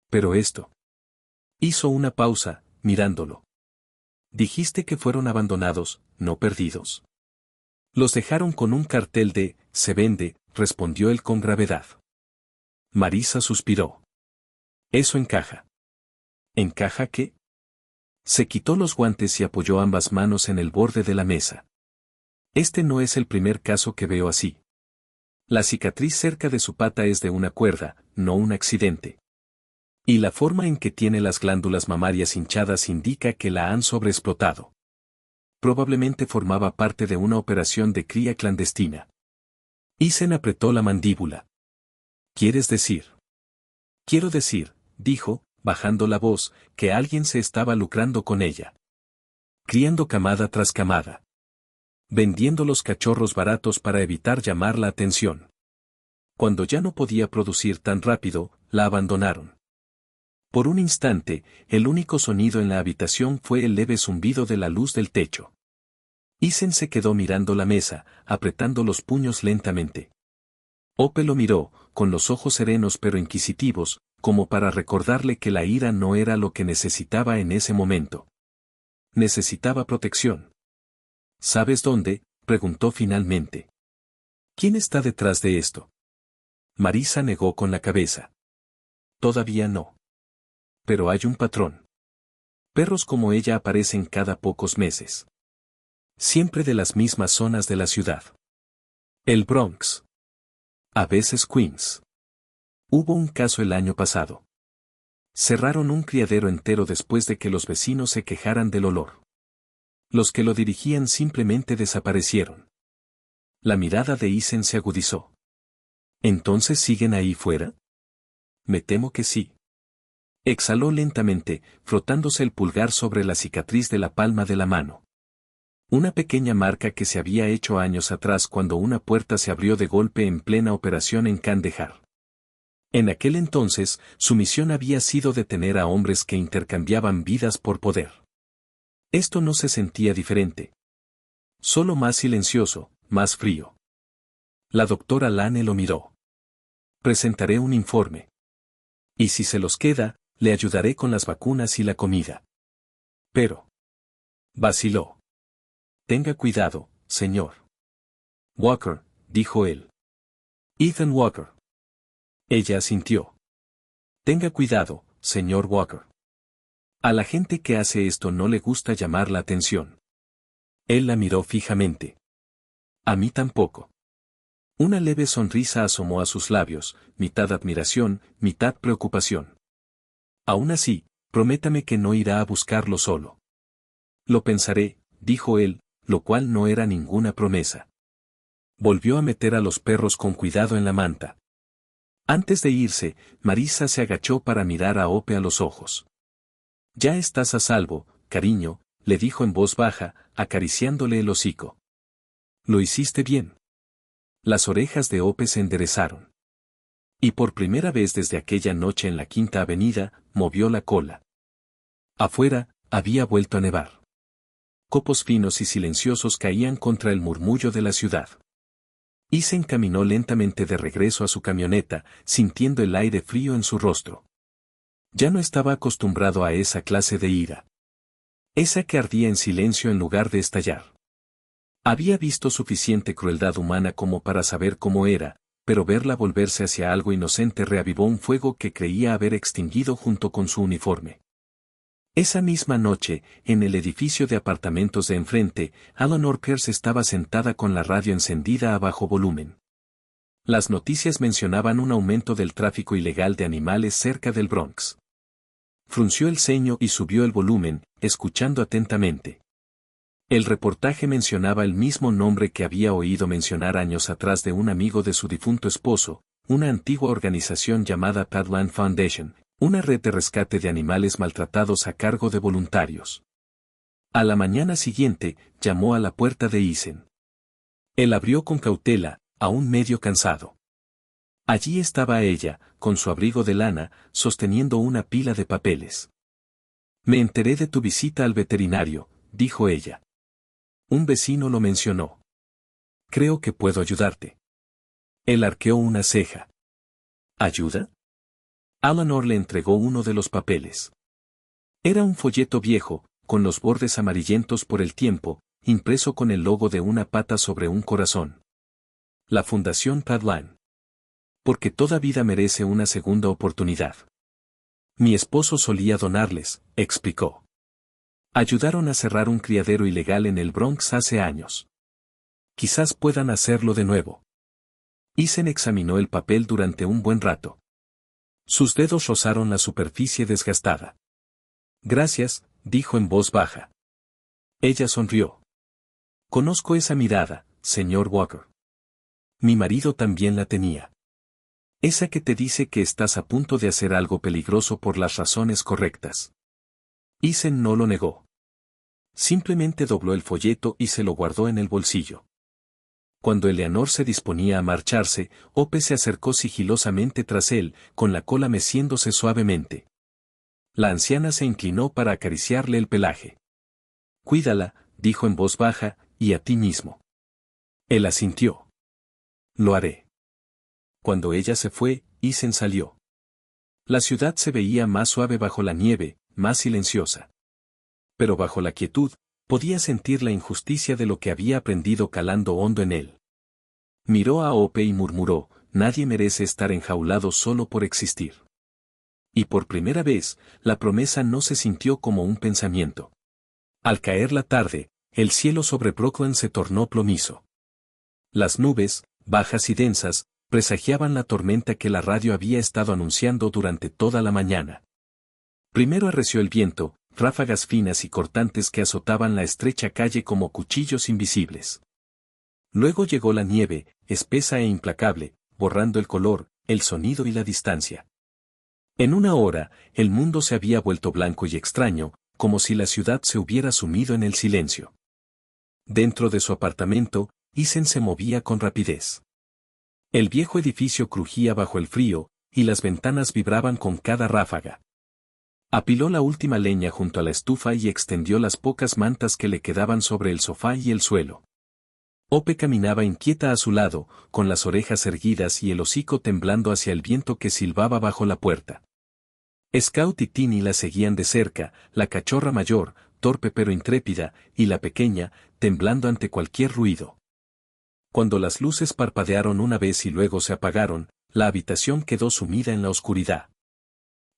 Pero esto. Hizo una pausa, mirándolo. Dijiste que fueron abandonados, no perdidos. Los dejaron con un cartel de, se vende, respondió él con gravedad. Marisa suspiró. Eso encaja. ¿Encaja qué? Se quitó los guantes y apoyó ambas manos en el borde de la mesa. Este no es el primer caso que veo así. La cicatriz cerca de su pata es de una cuerda, no un accidente. Y la forma en que tiene las glándulas mamarias hinchadas indica que la han sobreexplotado. Probablemente formaba parte de una operación de cría clandestina. Ethan apretó la mandíbula. ¿Quieres decir? Quiero decir, dijo, bajando la voz, que alguien se estaba lucrando con ella. Criando camada tras camada. Vendiendo los cachorros baratos para evitar llamar la atención. Cuando ya no podía producir tan rápido, la abandonaron. Por un instante, el único sonido en la habitación fue el leve zumbido de la luz del techo. Ethan se quedó mirando la mesa, apretando los puños lentamente. Hope lo miró, con los ojos serenos pero inquisitivos, como para recordarle que la ira no era lo que necesitaba en ese momento. Necesitaba protección. ¿Sabes dónde?, preguntó finalmente. ¿Quién está detrás de esto? Marisa negó con la cabeza. Todavía no. Pero hay un patrón. Perros como ella aparecen cada pocos meses. Siempre de las mismas zonas de la ciudad. El Bronx. A veces Queens. Hubo un caso el año pasado. Cerraron un criadero entero después de que los vecinos se quejaran del olor. Los que lo dirigían simplemente desaparecieron. La mirada de Isen se agudizó. ¿Entonces siguen ahí fuera? Me temo que sí. Exhaló lentamente, frotándose el pulgar sobre la cicatriz de la palma de la mano. Una pequeña marca que se había hecho años atrás cuando una puerta se abrió de golpe en plena operación en Kandahar. En aquel entonces, su misión había sido detener a hombres que intercambiaban vidas por poder. Esto no se sentía diferente. Solo más silencioso, más frío. La doctora Lane lo miró. Presentaré un informe. Y si se los queda, le ayudaré con las vacunas y la comida. Pero. Vaciló. Tenga cuidado, señor. Walker, dijo él. Ethan Walker. Ella asintió. Tenga cuidado, señor Walker. A la gente que hace esto no le gusta llamar la atención. Él la miró fijamente. A mí tampoco. Una leve sonrisa asomó a sus labios, mitad admiración, mitad preocupación. Aún así, prométame que no irá a buscarlo solo. Lo pensaré, dijo él, lo cual no era ninguna promesa. Volvió a meter a los perros con cuidado en la manta. Antes de irse, Marisa se agachó para mirar a Hope a los ojos. Ya estás a salvo, cariño, le dijo en voz baja, acariciándole el hocico. Lo hiciste bien. Las orejas de Hope se enderezaron. Y por primera vez desde aquella noche en la Quinta Avenida, movió la cola. Afuera, había vuelto a nevar. Copos finos y silenciosos caían contra el murmullo de la ciudad. Y se encaminó lentamente de regreso a su camioneta, sintiendo el aire frío en su rostro. Ya no estaba acostumbrado a esa clase de ira. Esa que ardía en silencio en lugar de estallar. Había visto suficiente crueldad humana como para saber cómo era, pero verla volverse hacia algo inocente reavivó un fuego que creía haber extinguido junto con su uniforme. Esa misma noche, en el edificio de apartamentos de enfrente, Eleanor Pierce estaba sentada con la radio encendida a bajo volumen. Las noticias mencionaban un aumento del tráfico ilegal de animales cerca del Bronx. Frunció el ceño y subió el volumen, escuchando atentamente. El reportaje mencionaba el mismo nombre que había oído mencionar años atrás de un amigo de su difunto esposo, una antigua organización llamada Padland Foundation, una red de rescate de animales maltratados a cargo de voluntarios. A la mañana siguiente, llamó a la puerta de Isen. Él abrió con cautela, aún medio cansado. Allí estaba ella, con su abrigo de lana, sosteniendo una pila de papeles. Me enteré de tu visita al veterinario, dijo ella. Un vecino lo mencionó. Creo que puedo ayudarte. Él arqueó una ceja. ¿Ayuda? Eleanor le entregó uno de los papeles. Era un folleto viejo, con los bordes amarillentos por el tiempo, impreso con el logo de una pata sobre un corazón. La Fundación Padland. Porque toda vida merece una segunda oportunidad. Mi esposo solía donarles, explicó. Ayudaron a cerrar un criadero ilegal en el Bronx hace años. Quizás puedan hacerlo de nuevo. Isen examinó el papel durante un buen rato. Sus dedos rozaron la superficie desgastada. Gracias, dijo en voz baja. Ella sonrió. Conozco esa mirada, señor Walker. Mi marido también la tenía. Esa que te dice que estás a punto de hacer algo peligroso por las razones correctas. Isen no lo negó. Simplemente dobló el folleto y se lo guardó en el bolsillo. Cuando Eleanor se disponía a marcharse, Hope se acercó sigilosamente tras él, con la cola meciéndose suavemente. La anciana se inclinó para acariciarle el pelaje. Cuídala, dijo en voz baja, y a ti mismo. Él asintió. Lo haré. Cuando ella se fue, Isen salió. La ciudad se veía más suave bajo la nieve, más silenciosa. Pero bajo la quietud, podía sentir la injusticia de lo que había aprendido calando hondo en él. Miró a Ope y murmuró, nadie merece estar enjaulado solo por existir. Y por primera vez, la promesa no se sintió como un pensamiento. Al caer la tarde, el cielo sobre Brooklyn se tornó plomizo. Las nubes, bajas y densas, presagiaban la tormenta que la radio había estado anunciando durante toda la mañana. Primero arreció el viento, ráfagas finas y cortantes que azotaban la estrecha calle como cuchillos invisibles. Luego llegó la nieve, espesa e implacable, borrando el color, el sonido y la distancia. En una hora, el mundo se había vuelto blanco y extraño, como si la ciudad se hubiera sumido en el silencio. Dentro de su apartamento, Isen se movía con rapidez. El viejo edificio crujía bajo el frío, y las ventanas vibraban con cada ráfaga. Apiló la última leña junto a la estufa y extendió las pocas mantas que le quedaban sobre el sofá y el suelo. Ope caminaba inquieta a su lado, con las orejas erguidas y el hocico temblando hacia el viento que silbaba bajo la puerta. Scout y Tini la seguían de cerca, la cachorra mayor, torpe pero intrépida, y la pequeña, temblando ante cualquier ruido. Cuando las luces parpadearon una vez y luego se apagaron, la habitación quedó sumida en la oscuridad.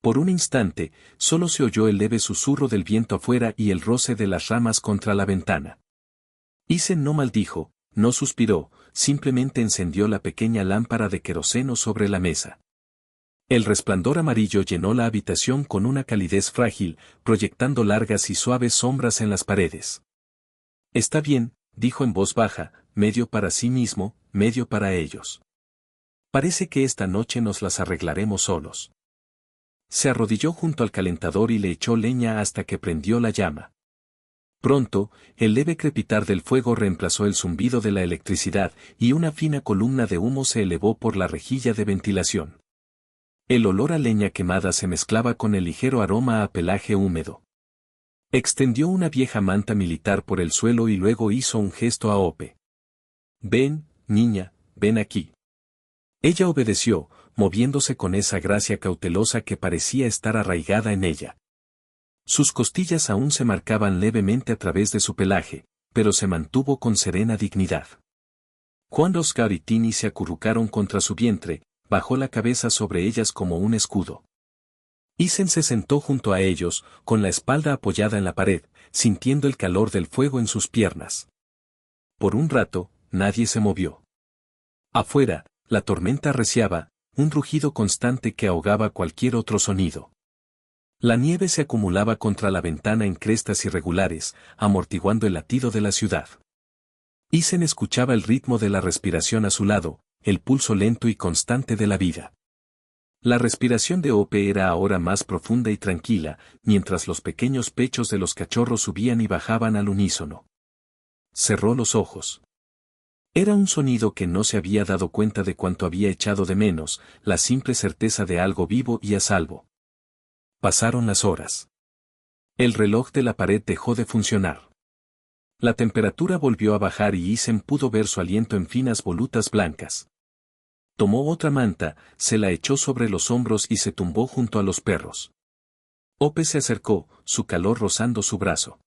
Por un instante, solo se oyó el leve susurro del viento afuera y el roce de las ramas contra la ventana. Isen no maldijo, no suspiró, simplemente encendió la pequeña lámpara de queroseno sobre la mesa. El resplandor amarillo llenó la habitación con una calidez frágil, proyectando largas y suaves sombras en las paredes. Está bien, dijo en voz baja, medio para sí mismo, medio para ellos. Parece que esta noche nos las arreglaremos solos. Se arrodilló junto al calentador y le echó leña hasta que prendió la llama. Pronto, el leve crepitar del fuego reemplazó el zumbido de la electricidad y una fina columna de humo se elevó por la rejilla de ventilación. El olor a leña quemada se mezclaba con el ligero aroma a pelaje húmedo. Extendió una vieja manta militar por el suelo y luego hizo un gesto a Ope. Ven, niña, ven aquí. Ella obedeció, moviéndose con esa gracia cautelosa que parecía estar arraigada en ella. Sus costillas aún se marcaban levemente a través de su pelaje, pero se mantuvo con serena dignidad. Cuando Oscar y Tini se acurrucaron contra su vientre, bajó la cabeza sobre ellas como un escudo. Isen se sentó junto a ellos, con la espalda apoyada en la pared, sintiendo el calor del fuego en sus piernas. Por un rato, nadie se movió. Afuera, la tormenta arreciaba, un rugido constante que ahogaba cualquier otro sonido. La nieve se acumulaba contra la ventana en crestas irregulares, amortiguando el latido de la ciudad. Isen escuchaba el ritmo de la respiración a su lado, el pulso lento y constante de la vida. La respiración de Ope era ahora más profunda y tranquila, mientras los pequeños pechos de los cachorros subían y bajaban al unísono. Cerró los ojos. Era un sonido que no se había dado cuenta de cuánto había echado de menos, la simple certeza de algo vivo y a salvo. Pasaron las horas. El reloj de la pared dejó de funcionar. La temperatura volvió a bajar y Isen pudo ver su aliento en finas volutas blancas. Tomó otra manta, se la echó sobre los hombros y se tumbó junto a los perros. Ope se acercó, su calor rozando su brazo.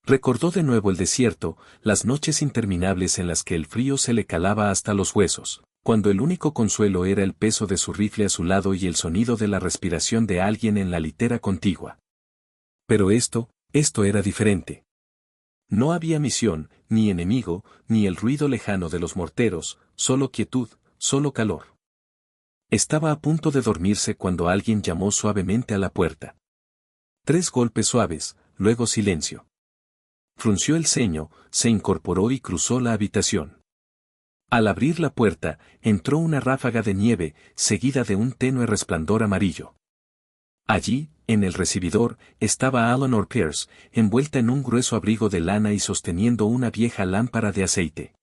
Recordó de nuevo el desierto, las noches interminables en las que el frío se le calaba hasta los huesos, cuando el único consuelo era el peso de su rifle a su lado y el sonido de la respiración de alguien en la litera contigua. Pero esto era diferente. No había misión, ni enemigo, ni el ruido lejano de los morteros, solo quietud, solo calor. Estaba a punto de dormirse cuando alguien llamó suavemente a la puerta. 3 golpes suaves, luego silencio. Frunció el ceño, se incorporó y cruzó la habitación. Al abrir la puerta, entró una ráfaga de nieve, seguida de un tenue resplandor amarillo. Allí, en el recibidor, estaba Eleanor Pierce, envuelta en un grueso abrigo de lana y sosteniendo una vieja lámpara de aceite.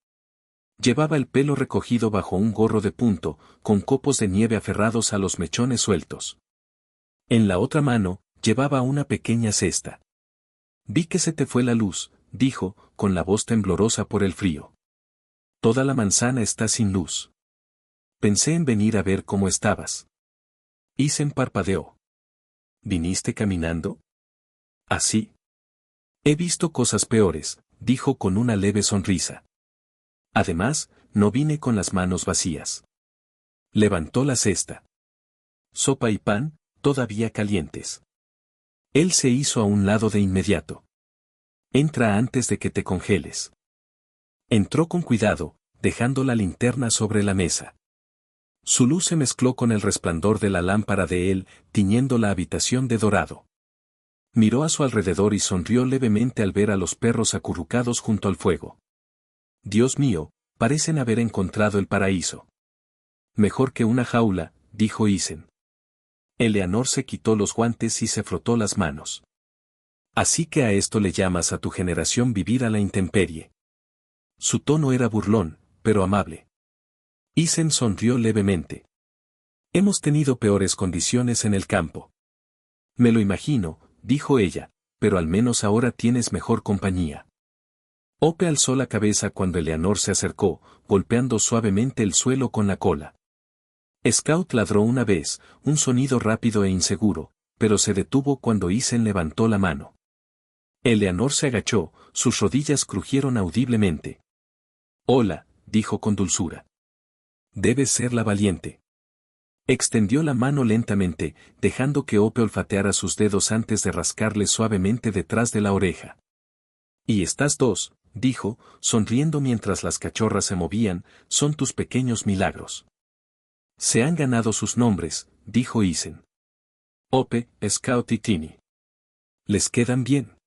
Llevaba el pelo recogido bajo un gorro de punto, con copos de nieve aferrados a los mechones sueltos. En la otra mano, llevaba una pequeña cesta. Vi que se te fue la luz, dijo, con la voz temblorosa por el frío. Toda la manzana está sin luz. Pensé en venir a ver cómo estabas. Isen parpadeó. ¿Viniste caminando? ¿Así? He visto cosas peores, dijo con una leve sonrisa. Además, no vine con las manos vacías. Levantó la cesta. Sopa y pan, todavía calientes. Él se hizo a un lado de inmediato. Entra antes de que te congeles. Entró con cuidado, dejando la linterna sobre la mesa. Su luz se mezcló con el resplandor de la lámpara de él, tiñendo la habitación de dorado. Miró a su alrededor y sonrió levemente al ver a los perros acurrucados junto al fuego. Dios mío, parecen haber encontrado el paraíso. Mejor que una jaula, dijo Isen. Eleanor se quitó los guantes y se frotó las manos. Así que a esto le llamas a tu generación vivir a la intemperie. Su tono era burlón, pero amable. Isen sonrió levemente. Hemos tenido peores condiciones en el campo. Me lo imagino, dijo ella, pero al menos ahora tienes mejor compañía. Ope alzó la cabeza cuando Eleanor se acercó, golpeando suavemente el suelo con la cola. Scout ladró una vez, un sonido rápido e inseguro, pero se detuvo cuando Isen levantó la mano. Eleanor se agachó, sus rodillas crujieron audiblemente. Hola, dijo con dulzura. Debes ser la valiente. Extendió la mano lentamente, dejando que Ope olfateara sus dedos antes de rascarle suavemente detrás de la oreja. Y estas dos, dijo, sonriendo mientras las cachorras se movían, son tus pequeños milagros. Se han ganado sus nombres, dijo Isen. Ope, Scout y Tini. ¿Les quedan bien?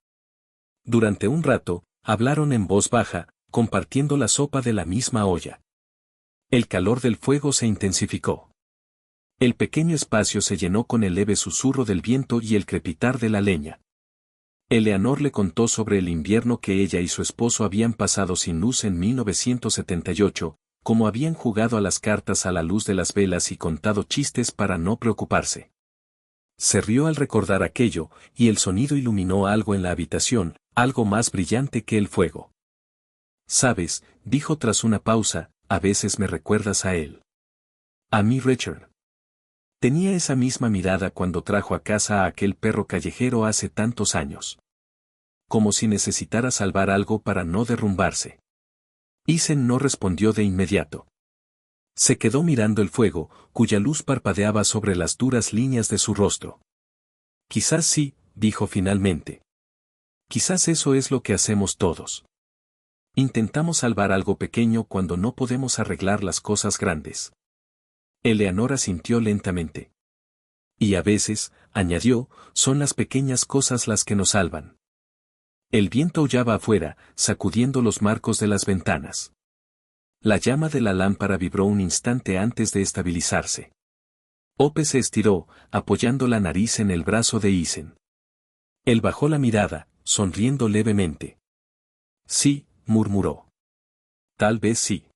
Durante un rato, hablaron en voz baja, compartiendo la sopa de la misma olla. El calor del fuego se intensificó. El pequeño espacio se llenó con el leve susurro del viento y el crepitar de la leña. Eleanor le contó sobre el invierno que ella y su esposo habían pasado sin luz en 1978, cómo habían jugado a las cartas a la luz de las velas y contado chistes para no preocuparse. Se rió al recordar aquello, y el sonido iluminó algo en la habitación, algo más brillante que el fuego. Sabes, dijo tras una pausa, a veces me recuerdas a él. A mí, Richard. Tenía esa misma mirada cuando trajo a casa a aquel perro callejero hace tantos años. Como si necesitara salvar algo para no derrumbarse. Isen no respondió de inmediato. Se quedó mirando el fuego, cuya luz parpadeaba sobre las duras líneas de su rostro. Quizás sí, dijo finalmente. Quizás eso es lo que hacemos todos. Intentamos salvar algo pequeño cuando no podemos arreglar las cosas grandes. Eleanor asintió lentamente. Y a veces, añadió, son las pequeñas cosas las que nos salvan. El viento aullaba afuera, sacudiendo los marcos de las ventanas. La llama de la lámpara vibró un instante antes de estabilizarse. Ope se estiró, apoyando la nariz en el brazo de Isen. Él bajó la mirada, sonriendo levemente. Sí, murmuró. Tal vez sí.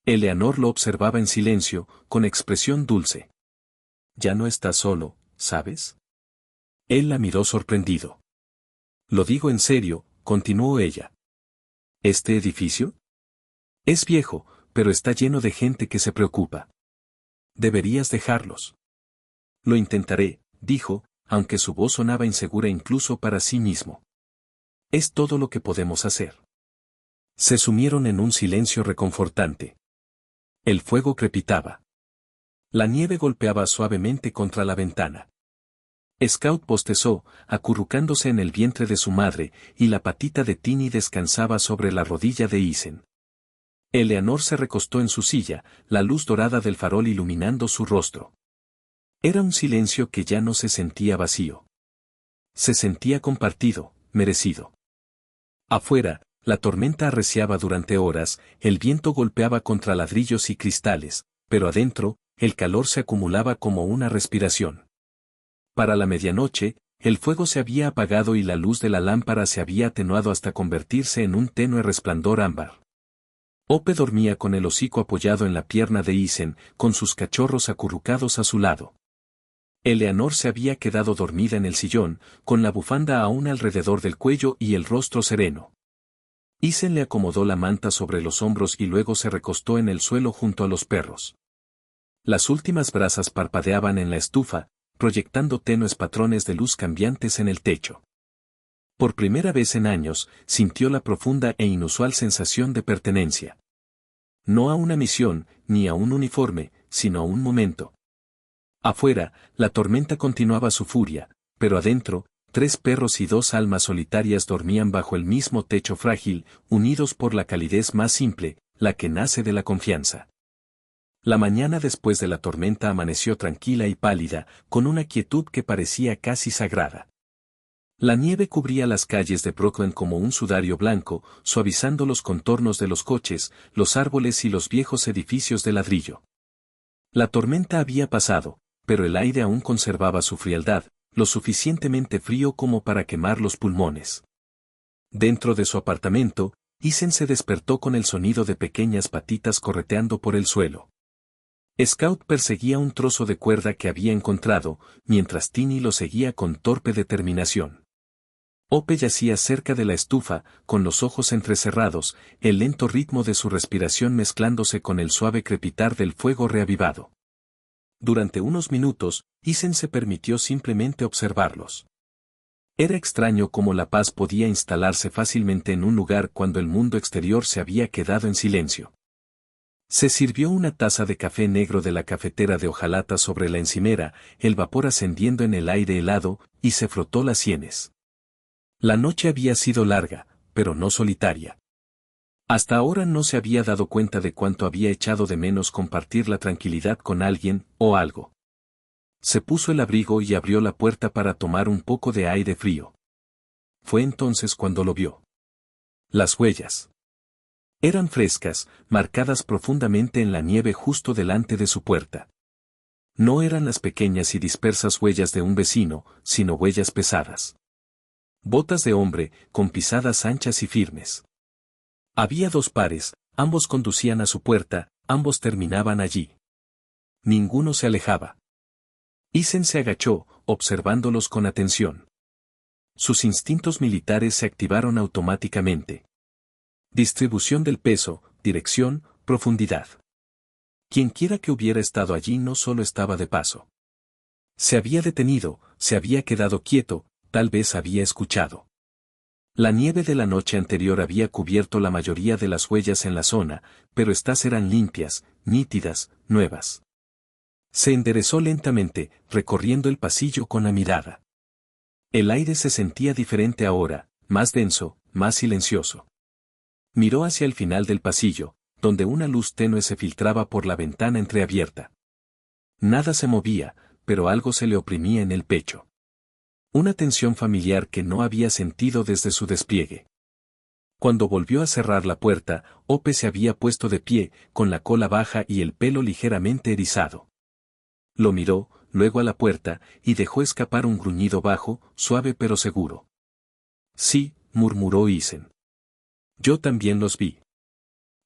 Eleanor lo observaba en silencio, con expresión dulce. Ya no estás solo, ¿sabes? Él la miró sorprendido. Lo digo en serio, continuó ella. ¿Este edificio? Es viejo, pero está lleno de gente que se preocupa. Deberías dejarlos. Lo intentaré, dijo, aunque su voz sonaba insegura incluso para sí mismo. Es todo lo que podemos hacer. Se sumieron en un silencio reconfortante. El fuego crepitaba. La nieve golpeaba suavemente contra la ventana. Scout bostezó, acurrucándose en el vientre de su madre, y la patita de Tini descansaba sobre la rodilla de Isen. Eleanor se recostó en su silla, la luz dorada del farol iluminando su rostro. Era un silencio que ya no se sentía vacío. Se sentía compartido, merecido. Afuera, la tormenta arreciaba durante horas, el viento golpeaba contra ladrillos y cristales, pero adentro, el calor se acumulaba como una respiración. Para la medianoche, el fuego se había apagado y la luz de la lámpara se había atenuado hasta convertirse en un tenue resplandor ámbar. Ope dormía con el hocico apoyado en la pierna de Isen, con sus cachorros acurrucados a su lado. Eleanor se había quedado dormida en el sillón, con la bufanda aún alrededor del cuello y el rostro sereno. Isen le acomodó la manta sobre los hombros y luego se recostó en el suelo junto a los perros. Las últimas brasas parpadeaban en la estufa, proyectando tenues patrones de luz cambiantes en el techo. Por primera vez en años, sintió la profunda e inusual sensación de pertenencia. No a una misión, ni a un uniforme, sino a un momento. Afuera, la tormenta continuaba su furia, pero adentro, 3 perros y 2 almas solitarias dormían bajo el mismo techo frágil, unidos por la calidez más simple, la que nace de la confianza. La mañana después de la tormenta amaneció tranquila y pálida, con una quietud que parecía casi sagrada. La nieve cubría las calles de Brooklyn como un sudario blanco, suavizando los contornos de los coches, los árboles y los viejos edificios de ladrillo. La tormenta había pasado, pero el aire aún conservaba su frialdad, lo suficientemente frío como para quemar los pulmones. Dentro de su apartamento, Isen se despertó con el sonido de pequeñas patitas correteando por el suelo. Scout perseguía un trozo de cuerda que había encontrado, mientras Tini lo seguía con torpe determinación. Ope yacía cerca de la estufa, con los ojos entrecerrados, el lento ritmo de su respiración mezclándose con el suave crepitar del fuego reavivado. Durante unos minutos, Isen se permitió simplemente observarlos. Era extraño cómo la paz podía instalarse fácilmente en un lugar cuando el mundo exterior se había quedado en silencio. Se sirvió una taza de café negro de la cafetera de hojalata sobre la encimera, el vapor ascendiendo en el aire helado, y se frotó las sienes. La noche había sido larga, pero no solitaria. Hasta ahora no se había dado cuenta de cuánto había echado de menos compartir la tranquilidad con alguien, o algo. Se puso el abrigo y abrió la puerta para tomar un poco de aire frío. Fue entonces cuando lo vio. Las huellas. Eran frescas, marcadas profundamente en la nieve justo delante de su puerta. No eran las pequeñas y dispersas huellas de un vecino, sino huellas pesadas. Botas de hombre, con pisadas anchas y firmes. Había 2 pares, ambos conducían a su puerta, ambos terminaban allí. Ninguno se alejaba. Isen se agachó, observándolos con atención. Sus instintos militares se activaron automáticamente. Distribución del peso, dirección, profundidad. Quienquiera que hubiera estado allí no solo estaba de paso. Se había detenido, se había quedado quieto, tal vez había escuchado. La nieve de la noche anterior había cubierto la mayoría de las huellas en la zona, pero estas eran limpias, nítidas, nuevas. Se enderezó lentamente, recorriendo el pasillo con la mirada. El aire se sentía diferente ahora, más denso, más silencioso. Miró hacia el final del pasillo, donde una luz tenue se filtraba por la ventana entreabierta. Nada se movía, pero algo se le oprimía en el pecho. Una tensión familiar que no había sentido desde su despliegue. Cuando volvió a cerrar la puerta, Ope se había puesto de pie, con la cola baja y el pelo ligeramente erizado. Lo miró, luego a la puerta, y dejó escapar un gruñido bajo, suave pero seguro. Sí, murmuró Isen. Yo también los vi.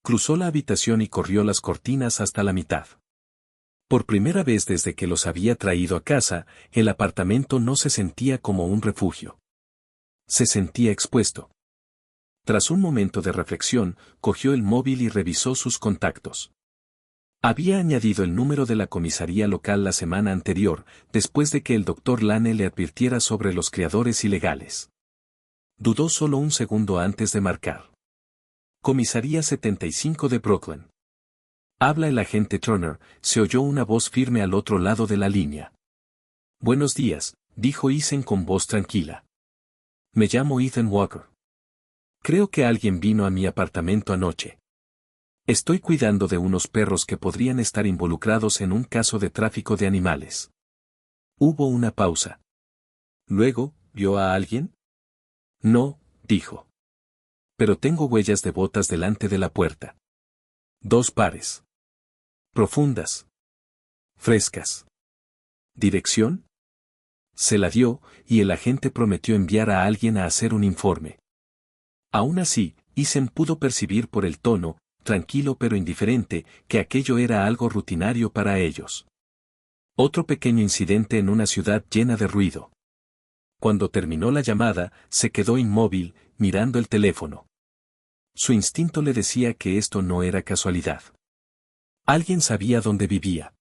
Cruzó la habitación y corrió las cortinas hasta la mitad. Por primera vez desde que los había traído a casa, el apartamento no se sentía como un refugio. Se sentía expuesto. Tras un momento de reflexión, cogió el móvil y revisó sus contactos. Había añadido el número de la comisaría local la semana anterior, después de que el Dr. Lane le advirtiera sobre los criadores ilegales. Dudó solo un segundo antes de marcar. Comisaría 75 de Brooklyn. Habla el agente Turner, se oyó una voz firme al otro lado de la línea. Buenos días, dijo Isen con voz tranquila. Me llamo Ethan Walker. Creo que alguien vino a mi apartamento anoche. Estoy cuidando de unos perros que podrían estar involucrados en un caso de tráfico de animales. Hubo una pausa. Luego, ¿vio a alguien? No, dijo. Pero tengo huellas de botas delante de la puerta. 2 pares. Profundas. Frescas. ¿Dirección? Se la dio, y el agente prometió enviar a alguien a hacer un informe. Aún así, Isen pudo percibir por el tono, tranquilo pero indiferente, que aquello era algo rutinario para ellos. Otro pequeño incidente en una ciudad llena de ruido. Cuando terminó la llamada, se quedó inmóvil, mirando el teléfono. Su instinto le decía que esto no era casualidad. Alguien sabía dónde vivía.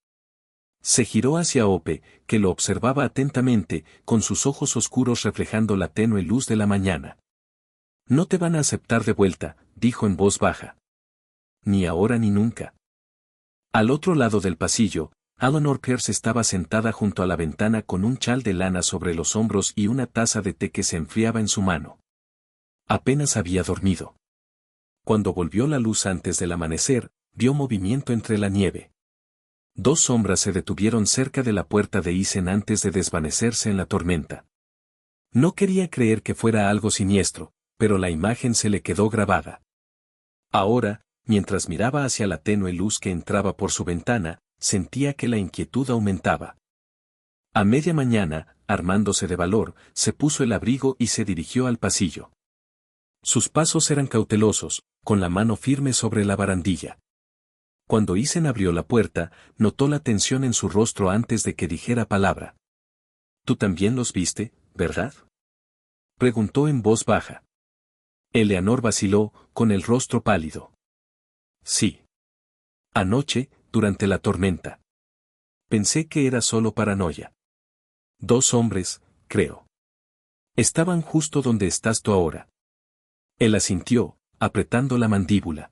Se giró hacia Ope, que lo observaba atentamente, con sus ojos oscuros reflejando la tenue luz de la mañana. No te van a aceptar de vuelta, dijo en voz baja. Ni ahora ni nunca. Al otro lado del pasillo, Eleanor Pierce estaba sentada junto a la ventana con un chal de lana sobre los hombros y una taza de té que se enfriaba en su mano. Apenas había dormido. Cuando volvió la luz antes del amanecer, vio movimiento entre la nieve. Dos sombras se detuvieron cerca de la puerta de Isen antes de desvanecerse en la tormenta. No quería creer que fuera algo siniestro, pero la imagen se le quedó grabada. Ahora, mientras miraba hacia la tenue luz que entraba por su ventana, sentía que la inquietud aumentaba. A media mañana, armándose de valor, se puso el abrigo y se dirigió al pasillo. Sus pasos eran cautelosos, con la mano firme sobre la barandilla. Cuando Isen abrió la puerta, notó la tensión en su rostro antes de que dijera palabra. «¿Tú también los viste, verdad?», preguntó en voz baja. Eleanor vaciló, con el rostro pálido. «Sí. Anoche, durante la tormenta. Pensé que era solo paranoia. Dos hombres, creo. Estaban justo donde estás tú ahora». Él asintió, apretando la mandíbula.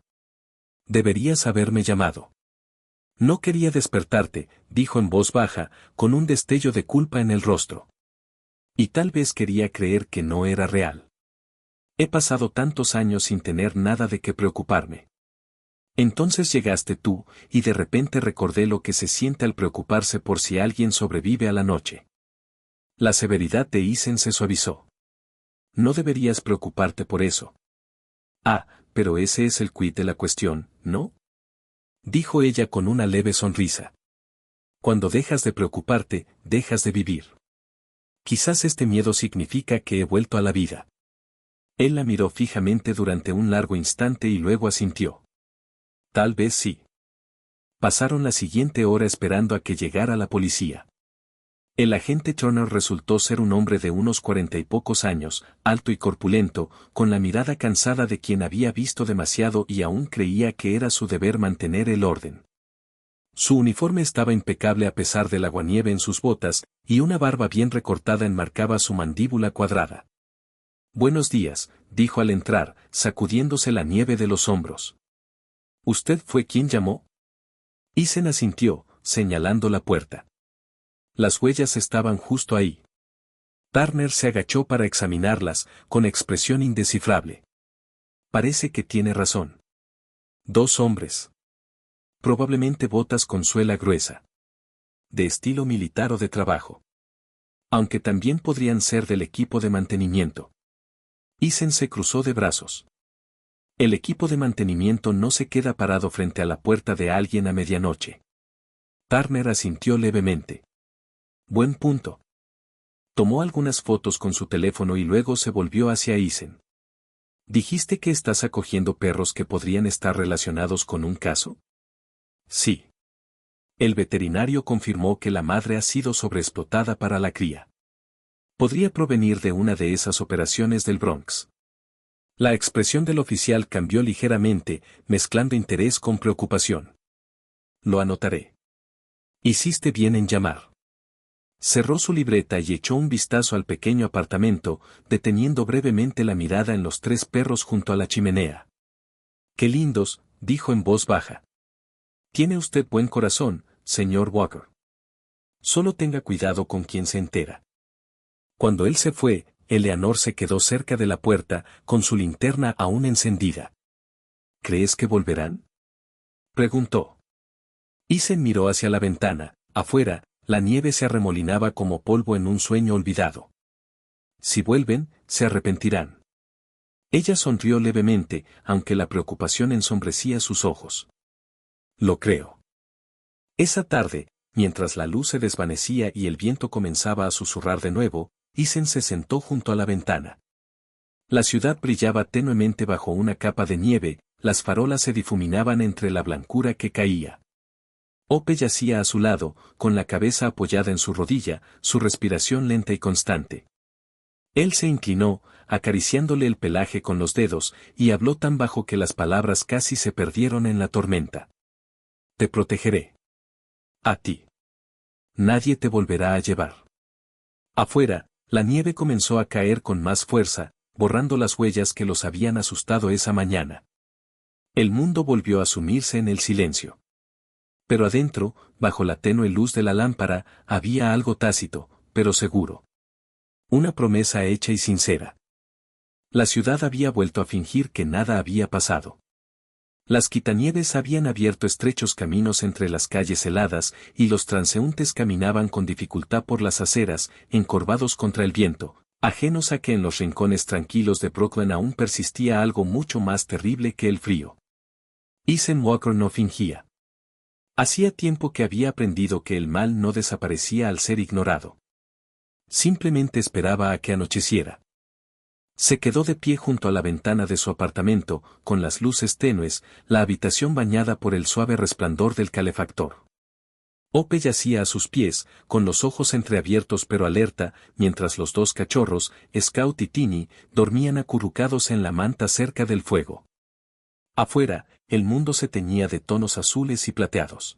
«Deberías haberme llamado». «No quería despertarte», dijo en voz baja, con un destello de culpa en el rostro. «Y tal vez quería creer que no era real. He pasado tantos años sin tener nada de qué preocuparme. Entonces llegaste tú, y de repente recordé lo que se siente al preocuparse por si alguien sobrevive a la noche». La severidad de Isen se suavizó. «No deberías preocuparte por eso». «Ah, pero ese es el quid de la cuestión, ¿no?», dijo ella con una leve sonrisa. «Cuando dejas de preocuparte, dejas de vivir. Quizás este miedo significa que he vuelto a la vida». Él la miró fijamente durante un largo instante y luego asintió. «Tal vez sí». Pasaron la siguiente hora esperando a que llegara la policía. El agente Turner resultó ser un hombre de unos 40 y pocos años, alto y corpulento, con la mirada cansada de quien había visto demasiado y aún creía que era su deber mantener el orden. Su uniforme estaba impecable a pesar del aguanieve en sus botas, y una barba bien recortada enmarcaba su mandíbula cuadrada. «Buenos días», dijo al entrar, sacudiéndose la nieve de los hombros. «¿Usted fue quien llamó?». Isen asintió, señalando la puerta. Las huellas estaban justo ahí. Turner se agachó para examinarlas, con expresión indescifrable. «Parece que tiene razón. Dos hombres. Probablemente botas con suela gruesa. De estilo militar o de trabajo. Aunque también podrían ser del equipo de mantenimiento». Isen se cruzó de brazos. El equipo de mantenimiento no se queda parado frente a la puerta de alguien a medianoche. Turner asintió levemente. «Buen punto». Tomó algunas fotos con su teléfono y luego se volvió hacia Isen. «¿Dijiste que estás acogiendo perros que podrían estar relacionados con un caso?». «Sí». El veterinario confirmó que la madre ha sido sobreexplotada para la cría. Podría provenir de una de esas operaciones del Bronx. La expresión del oficial cambió ligeramente, mezclando interés con preocupación. «Lo anotaré. Hiciste bien en llamar». Cerró su libreta y echó un vistazo al pequeño apartamento, deteniendo brevemente la mirada en los tres perros junto a la chimenea. «Qué lindos», dijo en voz baja. «Tiene usted buen corazón, señor Walker. Solo tenga cuidado con quien se entera». Cuando él se fue, Eleanor se quedó cerca de la puerta, con su linterna aún encendida. «¿Crees que volverán?», preguntó. Isen miró hacia la ventana. Afuera, la nieve se arremolinaba como polvo en un sueño olvidado. «Si vuelven, se arrepentirán». Ella sonrió levemente, aunque la preocupación ensombrecía sus ojos. «Lo creo». Esa tarde, mientras la luz se desvanecía y el viento comenzaba a susurrar de nuevo, Isen se sentó junto a la ventana. La ciudad brillaba tenuemente bajo una capa de nieve, las farolas se difuminaban entre la blancura que caía. Ope yacía a su lado, con la cabeza apoyada en su rodilla, su respiración lenta y constante. Él se inclinó, acariciándole el pelaje con los dedos, y habló tan bajo que las palabras casi se perdieron en la tormenta. «Te protegeré. A ti». Nadie te volverá a llevar. Afuera, la nieve comenzó a caer con más fuerza, borrando las huellas que los habían asustado esa mañana. El mundo volvió a sumirse en el silencio. Pero adentro, bajo la tenue luz de la lámpara, había algo tácito, pero seguro. Una promesa hecha y sincera. La ciudad había vuelto a fingir que nada había pasado. Las quitanieves habían abierto estrechos caminos entre las calles heladas y los transeúntes caminaban con dificultad por las aceras, encorvados contra el viento, ajenos a que en los rincones tranquilos de Brooklyn aún persistía algo mucho más terrible que el frío. Ethan Walker no fingía. Hacía tiempo que había aprendido que el mal no desaparecía al ser ignorado. Simplemente esperaba a que anocheciera. Se quedó de pie junto a la ventana de su apartamento, con las luces tenues, la habitación bañada por el suave resplandor del calefactor. Ope yacía a sus pies, con los ojos entreabiertos pero alerta, mientras los dos cachorros, Scout y Tini, dormían acurrucados en la manta cerca del fuego. Afuera, el mundo se teñía de tonos azules y plateados.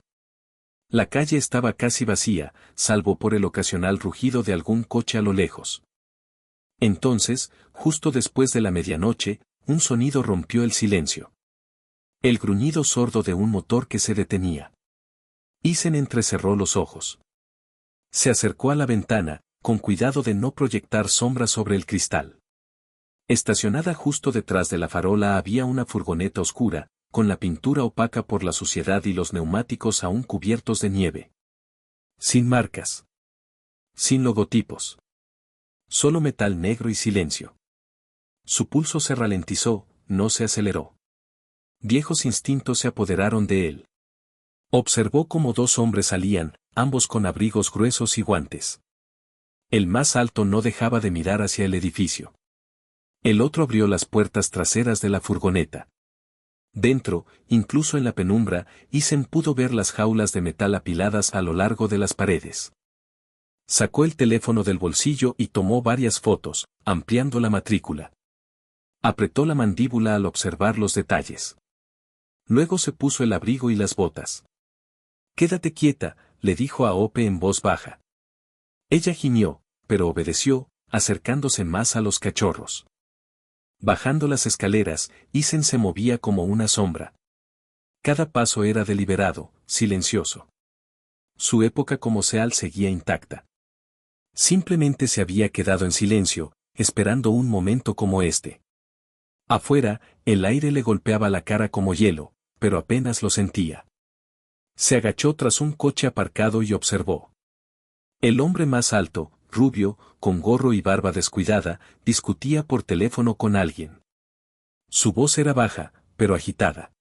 La calle estaba casi vacía, salvo por el ocasional rugido de algún coche a lo lejos. Entonces, justo después de la medianoche, un sonido rompió el silencio. El gruñido sordo de un motor que se detenía. Ethan entrecerró los ojos. Se acercó a la ventana, con cuidado de no proyectar sombras sobre el cristal. Estacionada justo detrás de la farola había una furgoneta oscura, con la pintura opaca por la suciedad y los neumáticos aún cubiertos de nieve. Sin marcas. Sin logotipos. Solo metal negro y silencio. Su pulso se ralentizó, no se aceleró. Viejos instintos se apoderaron de él. Observó cómo dos hombres salían, ambos con abrigos gruesos y guantes. El más alto no dejaba de mirar hacia el edificio. El otro abrió las puertas traseras de la furgoneta. Dentro, incluso en la penumbra, Ethan pudo ver las jaulas de metal apiladas a lo largo de las paredes. Sacó el teléfono del bolsillo y tomó varias fotos, ampliando la matrícula. Apretó la mandíbula al observar los detalles. Luego se puso el abrigo y las botas. «Quédate quieta», le dijo a Ope en voz baja. Ella gimió, pero obedeció, acercándose más a los cachorros. Bajando las escaleras, Ethan se movía como una sombra. Cada paso era deliberado, silencioso. Su época como Seal seguía intacta. Simplemente se había quedado en silencio, esperando un momento como este. Afuera, el aire le golpeaba la cara como hielo, pero apenas lo sentía. Se agachó tras un coche aparcado y observó. El hombre más alto, rubio, con gorro y barba descuidada, discutía por teléfono con alguien. Su voz era baja, pero agitada.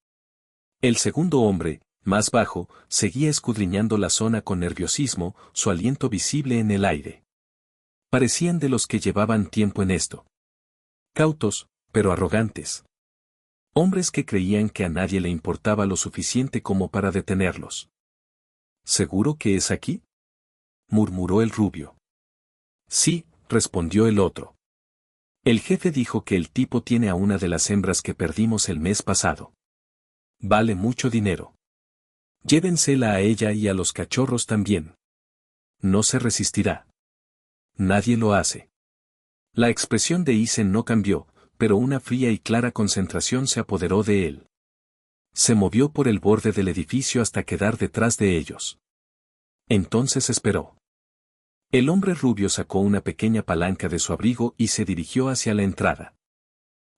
El segundo hombre, más bajo, seguía escudriñando la zona con nerviosismo, su aliento visible en el aire. Parecían de los que llevaban tiempo en esto. Cautos, pero arrogantes. Hombres que creían que a nadie le importaba lo suficiente como para detenerlos. ¿Seguro que es aquí?, murmuró el rubio. Sí, respondió el otro. El jefe dijo que el tipo tiene a una de las hembras que perdimos el mes pasado. Vale mucho dinero. Llévensela a ella y a los cachorros también. No se resistirá. Nadie lo hace. La expresión de Ethan no cambió, pero una fría y clara concentración se apoderó de él. Se movió por el borde del edificio hasta quedar detrás de ellos. Entonces esperó. El hombre rubio sacó una pequeña palanca de su abrigo y se dirigió hacia la entrada.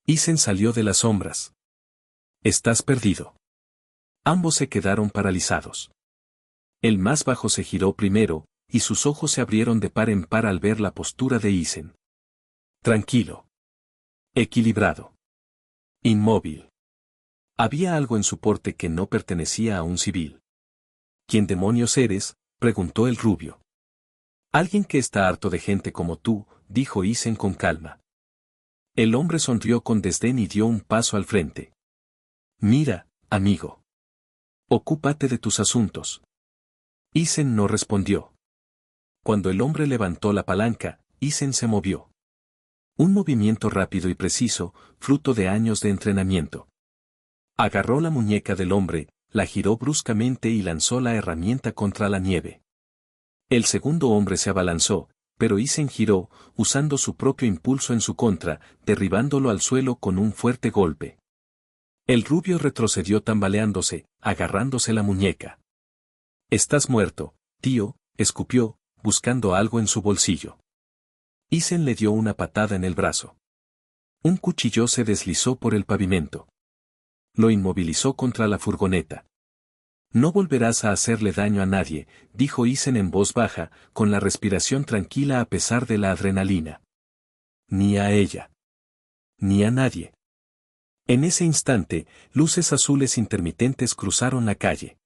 Ethan salió de las sombras. «Estás perdido». Ambos se quedaron paralizados. El más bajo se giró primero, y sus ojos se abrieron de par en par al ver la postura de Ethan. Tranquilo. Equilibrado. Inmóvil. Había algo en su porte que no pertenecía a un civil. ¿Quién demonios eres?, preguntó el rubio. Alguien que está harto de gente como tú, dijo Ethan con calma. El hombre sonrió con desdén y dio un paso al frente. Mira, amigo. Ocúpate de tus asuntos. Ethan no respondió. Cuando el hombre levantó la palanca, Ethan se movió. Un movimiento rápido y preciso, fruto de años de entrenamiento. Agarró la muñeca del hombre, la giró bruscamente y lanzó la herramienta contra la nieve. El segundo hombre se abalanzó, pero Isen giró, usando su propio impulso en su contra, derribándolo al suelo con un fuerte golpe. El rubio retrocedió tambaleándose, agarrándose la muñeca. «Estás muerto, tío», escupió, buscando algo en su bolsillo. Isen le dio una patada en el brazo. Un cuchillo se deslizó por el pavimento. Lo inmovilizó contra la furgoneta. «No volverás a hacerle daño a nadie», dijo Isen en voz baja, con la respiración tranquila a pesar de la adrenalina. «Ni a ella. Ni a nadie». En ese instante, luces azules intermitentes cruzaron la calle.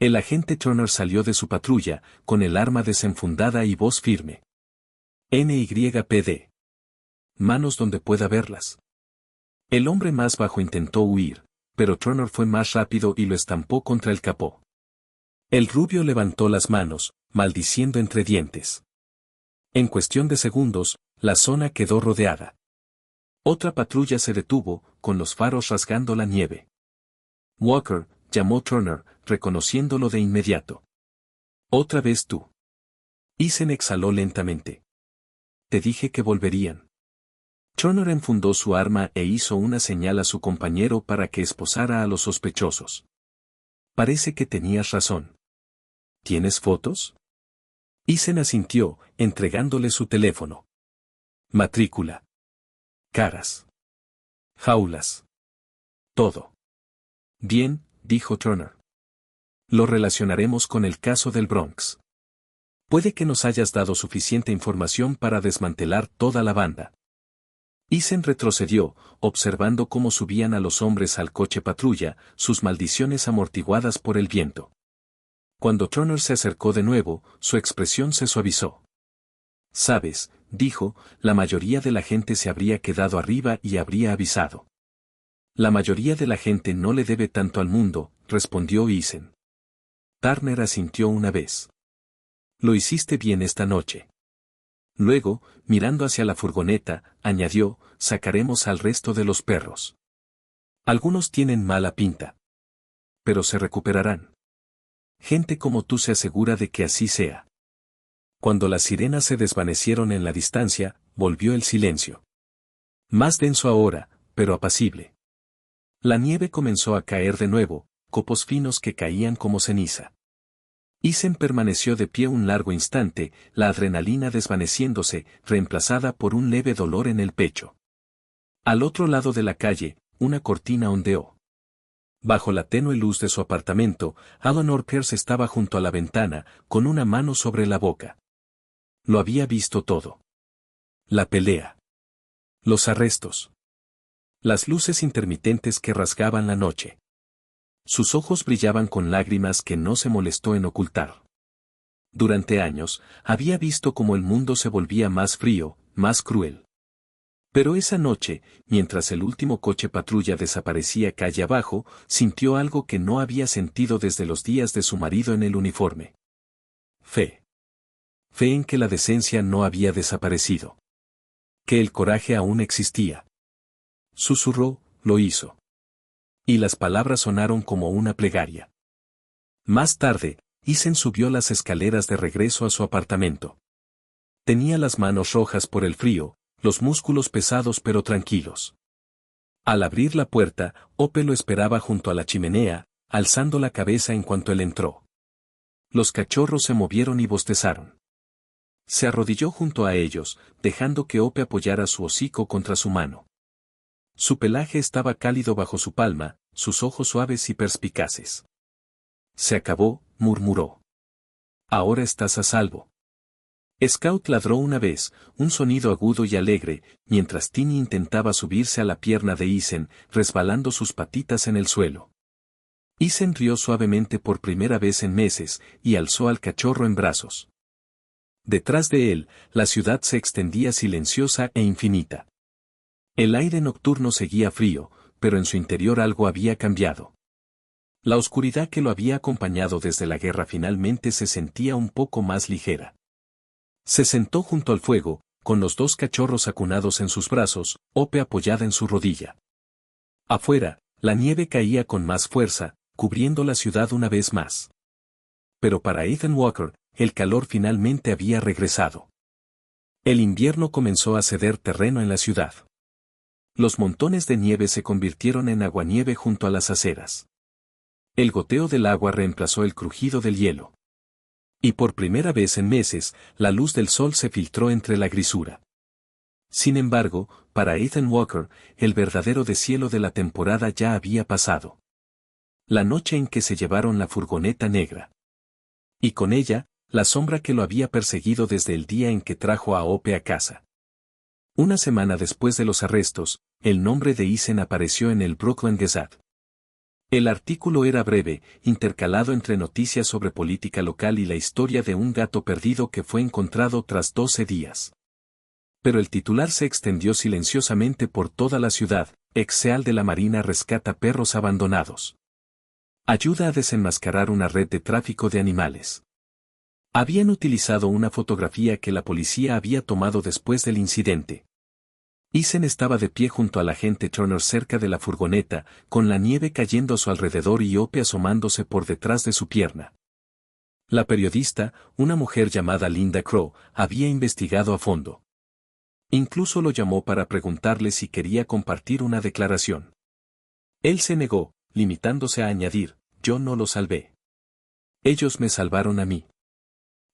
El agente Turner salió de su patrulla, con el arma desenfundada y voz firme. «NYPD. Manos donde pueda verlas». El hombre más bajo intentó huir, pero Turner fue más rápido y lo estampó contra el capó. El rubio levantó las manos, maldiciendo entre dientes. En cuestión de segundos, la zona quedó rodeada. Otra patrulla se detuvo, con los faros rasgando la nieve. «Walker», llamó Turner, reconociéndolo de inmediato. «Otra vez tú». Isen exhaló lentamente. «Te dije que volverían». Turner enfundó su arma e hizo una señal a su compañero para que esposara a los sospechosos. «Parece que tenías razón». «¿Tienes fotos?». Isen asintió, entregándole su teléfono. «Matrícula. Caras. Jaulas. Todo». «Bien», dijo Turner. «Lo relacionaremos con el caso del Bronx. Puede que nos hayas dado suficiente información para desmantelar toda la banda». Isen retrocedió, observando cómo subían a los hombres al coche patrulla, sus maldiciones amortiguadas por el viento. Cuando Turner se acercó de nuevo, su expresión se suavizó. «Sabes», dijo, «la mayoría de la gente se habría quedado arriba y habría avisado». «La mayoría de la gente no le debe tanto al mundo», respondió Isen. Turner asintió una vez. «Lo hiciste bien esta noche». Luego, mirando hacia la furgoneta, añadió, «sacaremos al resto de los perros. Algunos tienen mala pinta. Pero se recuperarán. Gente como tú se asegura de que así sea». Cuando las sirenas se desvanecieron en la distancia, volvió el silencio. Más denso ahora, pero apacible. La nieve comenzó a caer de nuevo, copos finos que caían como ceniza. Isen permaneció de pie un largo instante, la adrenalina desvaneciéndose, reemplazada por un leve dolor en el pecho. Al otro lado de la calle, una cortina ondeó. Bajo la tenue luz de su apartamento, Eleanor Pierce estaba junto a la ventana, con una mano sobre la boca. Lo había visto todo. La pelea. Los arrestos. Las luces intermitentes que rasgaban la noche. Sus ojos brillaban con lágrimas que no se molestó en ocultar. Durante años, había visto cómo el mundo se volvía más frío, más cruel. Pero esa noche, mientras el último coche patrulla desaparecía calle abajo, sintió algo que no había sentido desde los días de su marido en el uniforme. Fe. Fe en que la decencia no había desaparecido. Que el coraje aún existía. Susurró, «lo hizo». Y las palabras sonaron como una plegaria. Más tarde, Isen subió las escaleras de regreso a su apartamento. Tenía las manos rojas por el frío, los músculos pesados pero tranquilos. Al abrir la puerta, Ope lo esperaba junto a la chimenea, alzando la cabeza en cuanto él entró. Los cachorros se movieron y bostezaron. Se arrodilló junto a ellos, dejando que Ope apoyara su hocico contra su mano. Su pelaje estaba cálido bajo su palma, sus ojos suaves y perspicaces. «Se acabó», murmuró. «Ahora estás a salvo». Scout ladró una vez, un sonido agudo y alegre, mientras Tini intentaba subirse a la pierna de Isen, resbalando sus patitas en el suelo. Isen rió suavemente por primera vez en meses, y alzó al cachorro en brazos. Detrás de él, la ciudad se extendía silenciosa e infinita. El aire nocturno seguía frío, pero en su interior algo había cambiado. La oscuridad que lo había acompañado desde la guerra finalmente se sentía un poco más ligera. Se sentó junto al fuego, con los dos cachorros acunados en sus brazos, Ope apoyada en su rodilla. Afuera, la nieve caía con más fuerza, cubriendo la ciudad una vez más. pero para Ethan Walker, el calor finalmente había regresado. El invierno comenzó a ceder terreno en la ciudad. Los montones de nieve se convirtieron en aguanieve junto a las aceras. El goteo del agua reemplazó el crujido del hielo. Y por primera vez en meses, la luz del sol se filtró entre la grisura. Sin embargo, para Ethan Walker, el verdadero deshielo de la temporada ya había pasado. La noche en que se llevaron la furgoneta negra. Y con ella, la sombra que lo había perseguido desde el día en que trajo a Ope a casa. Una semana después de los arrestos, el nombre de Eason apareció en el Brooklyn Gazette. El artículo era breve, intercalado entre noticias sobre política local y la historia de un gato perdido que fue encontrado tras 12 días. Pero el titular se extendió silenciosamente por toda la ciudad: ex-SEAL de la Marina rescata perros abandonados. Ayuda a desenmascarar una red de tráfico de animales. Habían utilizado una fotografía que la policía había tomado después del incidente. Eason estaba de pie junto al agente Turner cerca de la furgoneta, con la nieve cayendo a su alrededor y Ope asomándose por detrás de su pierna. La periodista, una mujer llamada Linda Crow, había investigado a fondo. Incluso lo llamó para preguntarle si quería compartir una declaración. Él se negó, limitándose a añadir: yo no lo salvé. Ellos me salvaron a mí.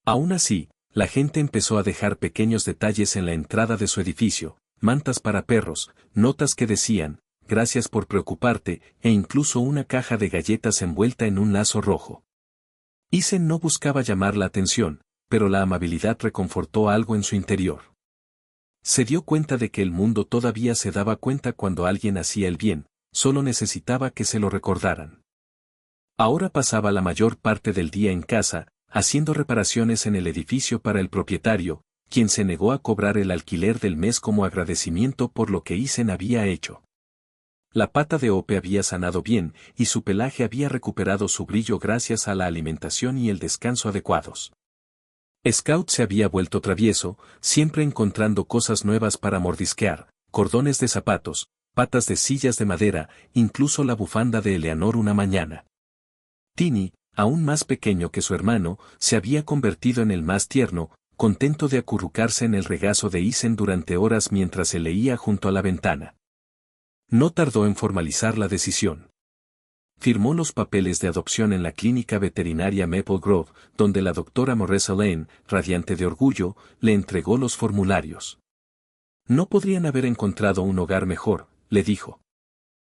Aún así, la gente empezó a dejar pequeños detalles en la entrada de su edificio: mantas para perros, notas que decían: gracias por preocuparte, e incluso una caja de galletas envuelta en un lazo rojo. Eason no buscaba llamar la atención, pero la amabilidad reconfortó algo en su interior. Se dio cuenta de que el mundo todavía se daba cuenta cuando alguien hacía el bien, solo necesitaba que se lo recordaran. Ahora pasaba la mayor parte del día en casa, haciendo reparaciones en el edificio para el propietario, quien se negó a cobrar el alquiler del mes como agradecimiento por lo que Eason había hecho. La pata de Ope había sanado bien, y su pelaje había recuperado su brillo gracias a la alimentación y el descanso adecuados. Scout se había vuelto travieso, siempre encontrando cosas nuevas para mordisquear: cordones de zapatos, patas de sillas de madera, incluso la bufanda de Eleanor una mañana. Tiny, aún más pequeño que su hermano, se había convertido en el más tierno, contento de acurrucarse en el regazo de Eason durante horas mientras se leía junto a la ventana. No tardó en formalizar la decisión. Firmó los papeles de adopción en la clínica veterinaria Maple Grove, donde la doctora Moressa Lane, radiante de orgullo, le entregó los formularios. No podrían haber encontrado un hogar mejor, le dijo.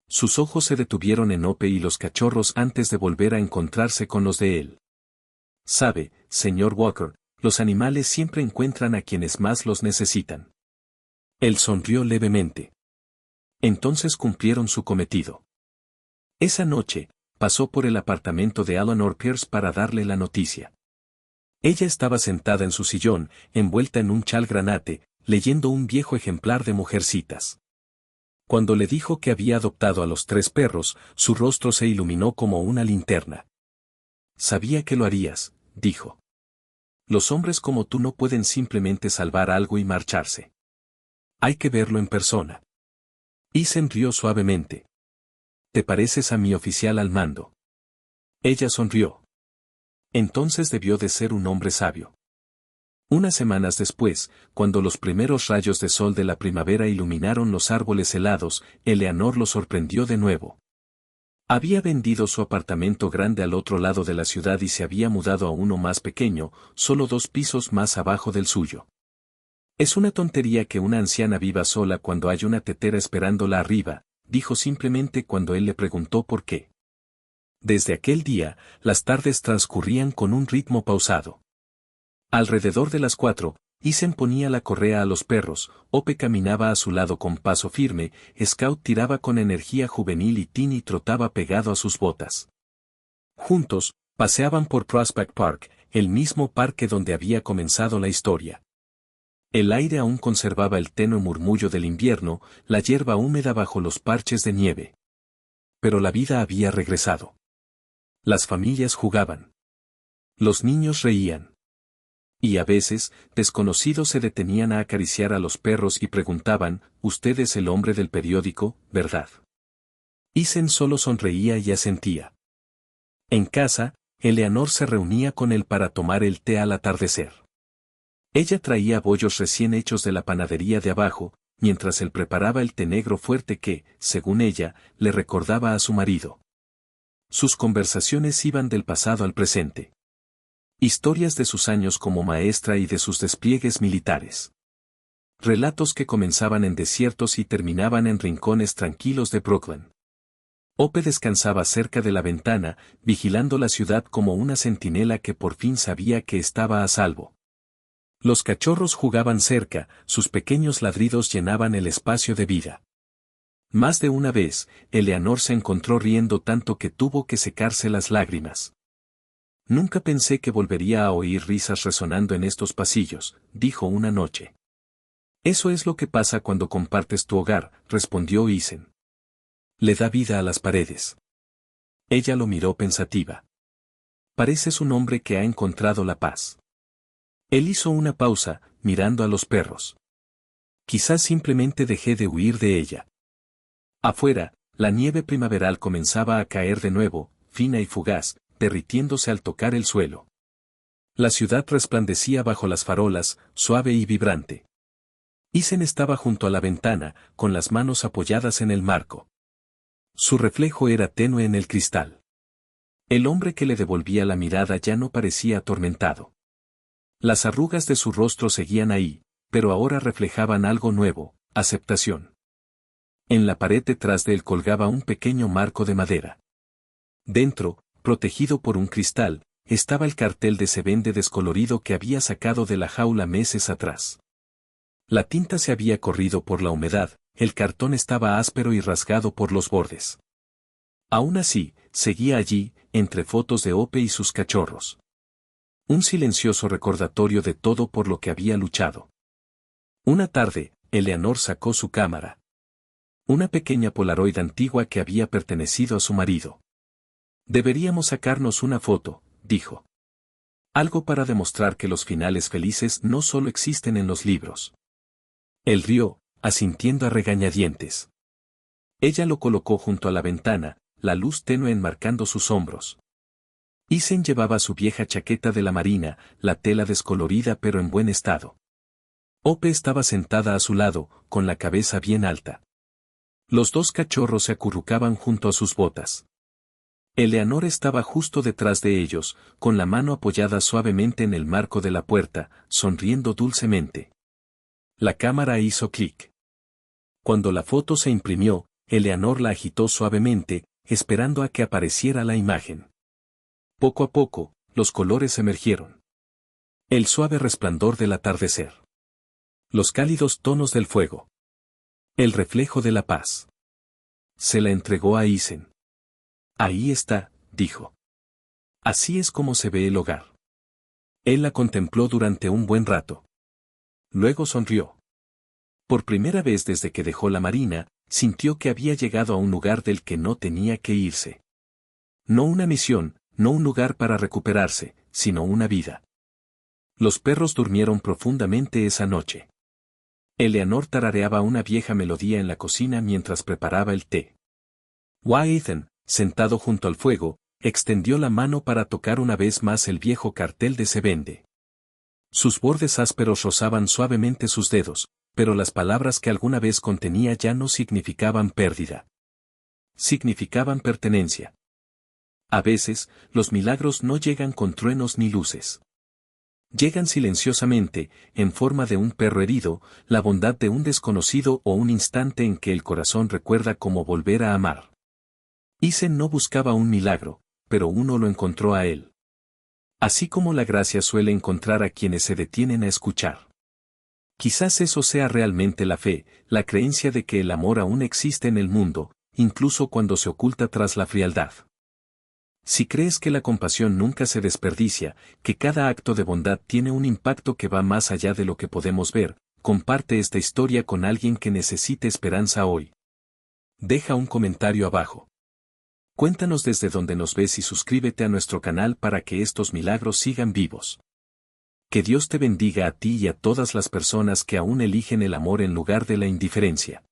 Sus ojos se detuvieron en Ope y los cachorros antes de volver a encontrarse con los de él. Sabe, señor Walker, los animales siempre encuentran a quienes más los necesitan. Él sonrió levemente. Entonces cumplieron su cometido. Esa noche, pasó por el apartamento de Eleanor Pierce para darle la noticia. Ella estaba sentada en su sillón, envuelta en un chal granate, leyendo un viejo ejemplar de Mujercitas. Cuando le dijo que había adoptado a los 3 perros, su rostro se iluminó como una linterna. Sabía que lo harías, dijo. Los hombres como tú no pueden simplemente salvar algo y marcharse. Hay que verlo en persona. Eason rió suavemente. ¿Te pareces a mi oficial al mando? Ella sonrió. Entonces debió de ser un hombre sabio. Unas semanas después, cuando los primeros rayos de sol de la primavera iluminaron los árboles helados, Eleanor lo sorprendió de nuevo. Había vendido su apartamento grande al otro lado de la ciudad y se había mudado a uno más pequeño, solo 2 pisos más abajo del suyo. Es una tontería que una anciana viva sola cuando hay una tetera esperándola arriba, dijo simplemente cuando él le preguntó por qué. Desde aquel día, las tardes transcurrían con un ritmo pausado. Alrededor de las 4, Eason ponía la correa a los perros, Ope caminaba a su lado con paso firme, Scout tiraba con energía juvenil y Tiny trotaba pegado a sus botas. Juntos, paseaban por Prospect Park, el mismo parque donde había comenzado la historia. El aire aún conservaba el tenue murmullo del invierno, la hierba húmeda bajo los parches de nieve. Pero la vida había regresado. Las familias jugaban. Los niños reían. Y a veces, desconocidos se detenían a acariciar a los perros y preguntaban: «¿Usted es el hombre del periódico, verdad?». Eason solo sonreía y asentía. En casa, Eleanor se reunía con él para tomar el té al atardecer. Ella traía bollos recién hechos de la panadería de abajo, mientras él preparaba el té negro fuerte que, según ella, le recordaba a su marido. Sus conversaciones iban del pasado al presente. Historias de sus años como maestra y de sus despliegues militares. Relatos que comenzaban en desiertos y terminaban en rincones tranquilos de Brooklyn. Hope descansaba cerca de la ventana, vigilando la ciudad como una centinela que por fin sabía que estaba a salvo. Los cachorros jugaban cerca, sus pequeños ladridos llenaban el espacio de vida. Más de una vez, Eleanor se encontró riendo tanto que tuvo que secarse las lágrimas. Nunca pensé que volvería a oír risas resonando en estos pasillos, dijo una noche. Eso es lo que pasa cuando compartes tu hogar, respondió Isen. Le da vida a las paredes. Ella lo miró pensativa. Pareces un hombre que ha encontrado la paz. Él hizo una pausa, mirando a los perros. Quizás simplemente dejé de huir de ella. Afuera, la nieve primaveral comenzaba a caer de nuevo, fina y fugaz, derritiéndose al tocar el suelo. La ciudad resplandecía bajo las farolas, suave y vibrante. Isen estaba junto a la ventana, con las manos apoyadas en el marco. Su reflejo era tenue en el cristal. El hombre que le devolvía la mirada ya no parecía atormentado. Las arrugas de su rostro seguían ahí, pero ahora reflejaban algo nuevo, aceptación. En la pared detrás de él colgaba un pequeño marco de madera. Dentro, protegido por un cristal, estaba el cartel de Se Vende descolorido que había sacado de la jaula meses atrás. La tinta se había corrido por la humedad, el cartón estaba áspero y rasgado por los bordes. Aún así, seguía allí, entre fotos de Hope y sus cachorros. Un silencioso recordatorio de todo por lo que había luchado. Una tarde, Eleanor sacó su cámara. Una pequeña Polaroid antigua que había pertenecido a su marido. Deberíamos sacarnos una foto, dijo. Algo para demostrar que los finales felices no solo existen en los libros. Él rió, asintiendo a regañadientes. Ella lo colocó junto a la ventana, la luz tenue enmarcando sus hombros. Isen llevaba su vieja chaqueta de la marina, la tela descolorida pero en buen estado. Hope estaba sentada a su lado, con la cabeza bien alta. Los dos cachorros se acurrucaban junto a sus botas. Eleanor estaba justo detrás de ellos, con la mano apoyada suavemente en el marco de la puerta, sonriendo dulcemente. La cámara hizo clic. Cuando la foto se imprimió, Eleanor la agitó suavemente, esperando a que apareciera la imagen. Poco a poco, los colores emergieron. El suave resplandor del atardecer. Los cálidos tonos del fuego. El reflejo de la paz. Se la entregó a Isen. Ahí está, dijo. Así es como se ve el hogar. Él la contempló durante un buen rato. Luego sonrió. Por primera vez desde que dejó la marina, sintió que había llegado a un lugar del que no tenía que irse. No una misión, no un lugar para recuperarse, sino una vida. Los perros durmieron profundamente esa noche. Eleanor tarareaba una vieja melodía en la cocina mientras preparaba el té. Ethan, sentado junto al fuego, extendió la mano para tocar una vez más el viejo cartel de Se Vende. Sus bordes ásperos rozaban suavemente sus dedos, pero las palabras que alguna vez contenía ya no significaban pérdida. Significaban pertenencia. A veces, los milagros no llegan con truenos ni luces. Llegan silenciosamente, en forma de un perro herido, la bondad de un desconocido o un instante en que el corazón recuerda cómo volver a amar. Isen no buscaba un milagro, pero uno lo encontró a él. Así como la gracia suele encontrar a quienes se detienen a escuchar. Quizás eso sea realmente la fe, la creencia de que el amor aún existe en el mundo, incluso cuando se oculta tras la frialdad. Si crees que la compasión nunca se desperdicia, que cada acto de bondad tiene un impacto que va más allá de lo que podemos ver, comparte esta historia con alguien que necesite esperanza hoy. Deja un comentario abajo. Cuéntanos desde dónde nos ves y suscríbete a nuestro canal para que estos milagros sigan vivos. Que Dios te bendiga a ti y a todas las personas que aún eligen el amor en lugar de la indiferencia.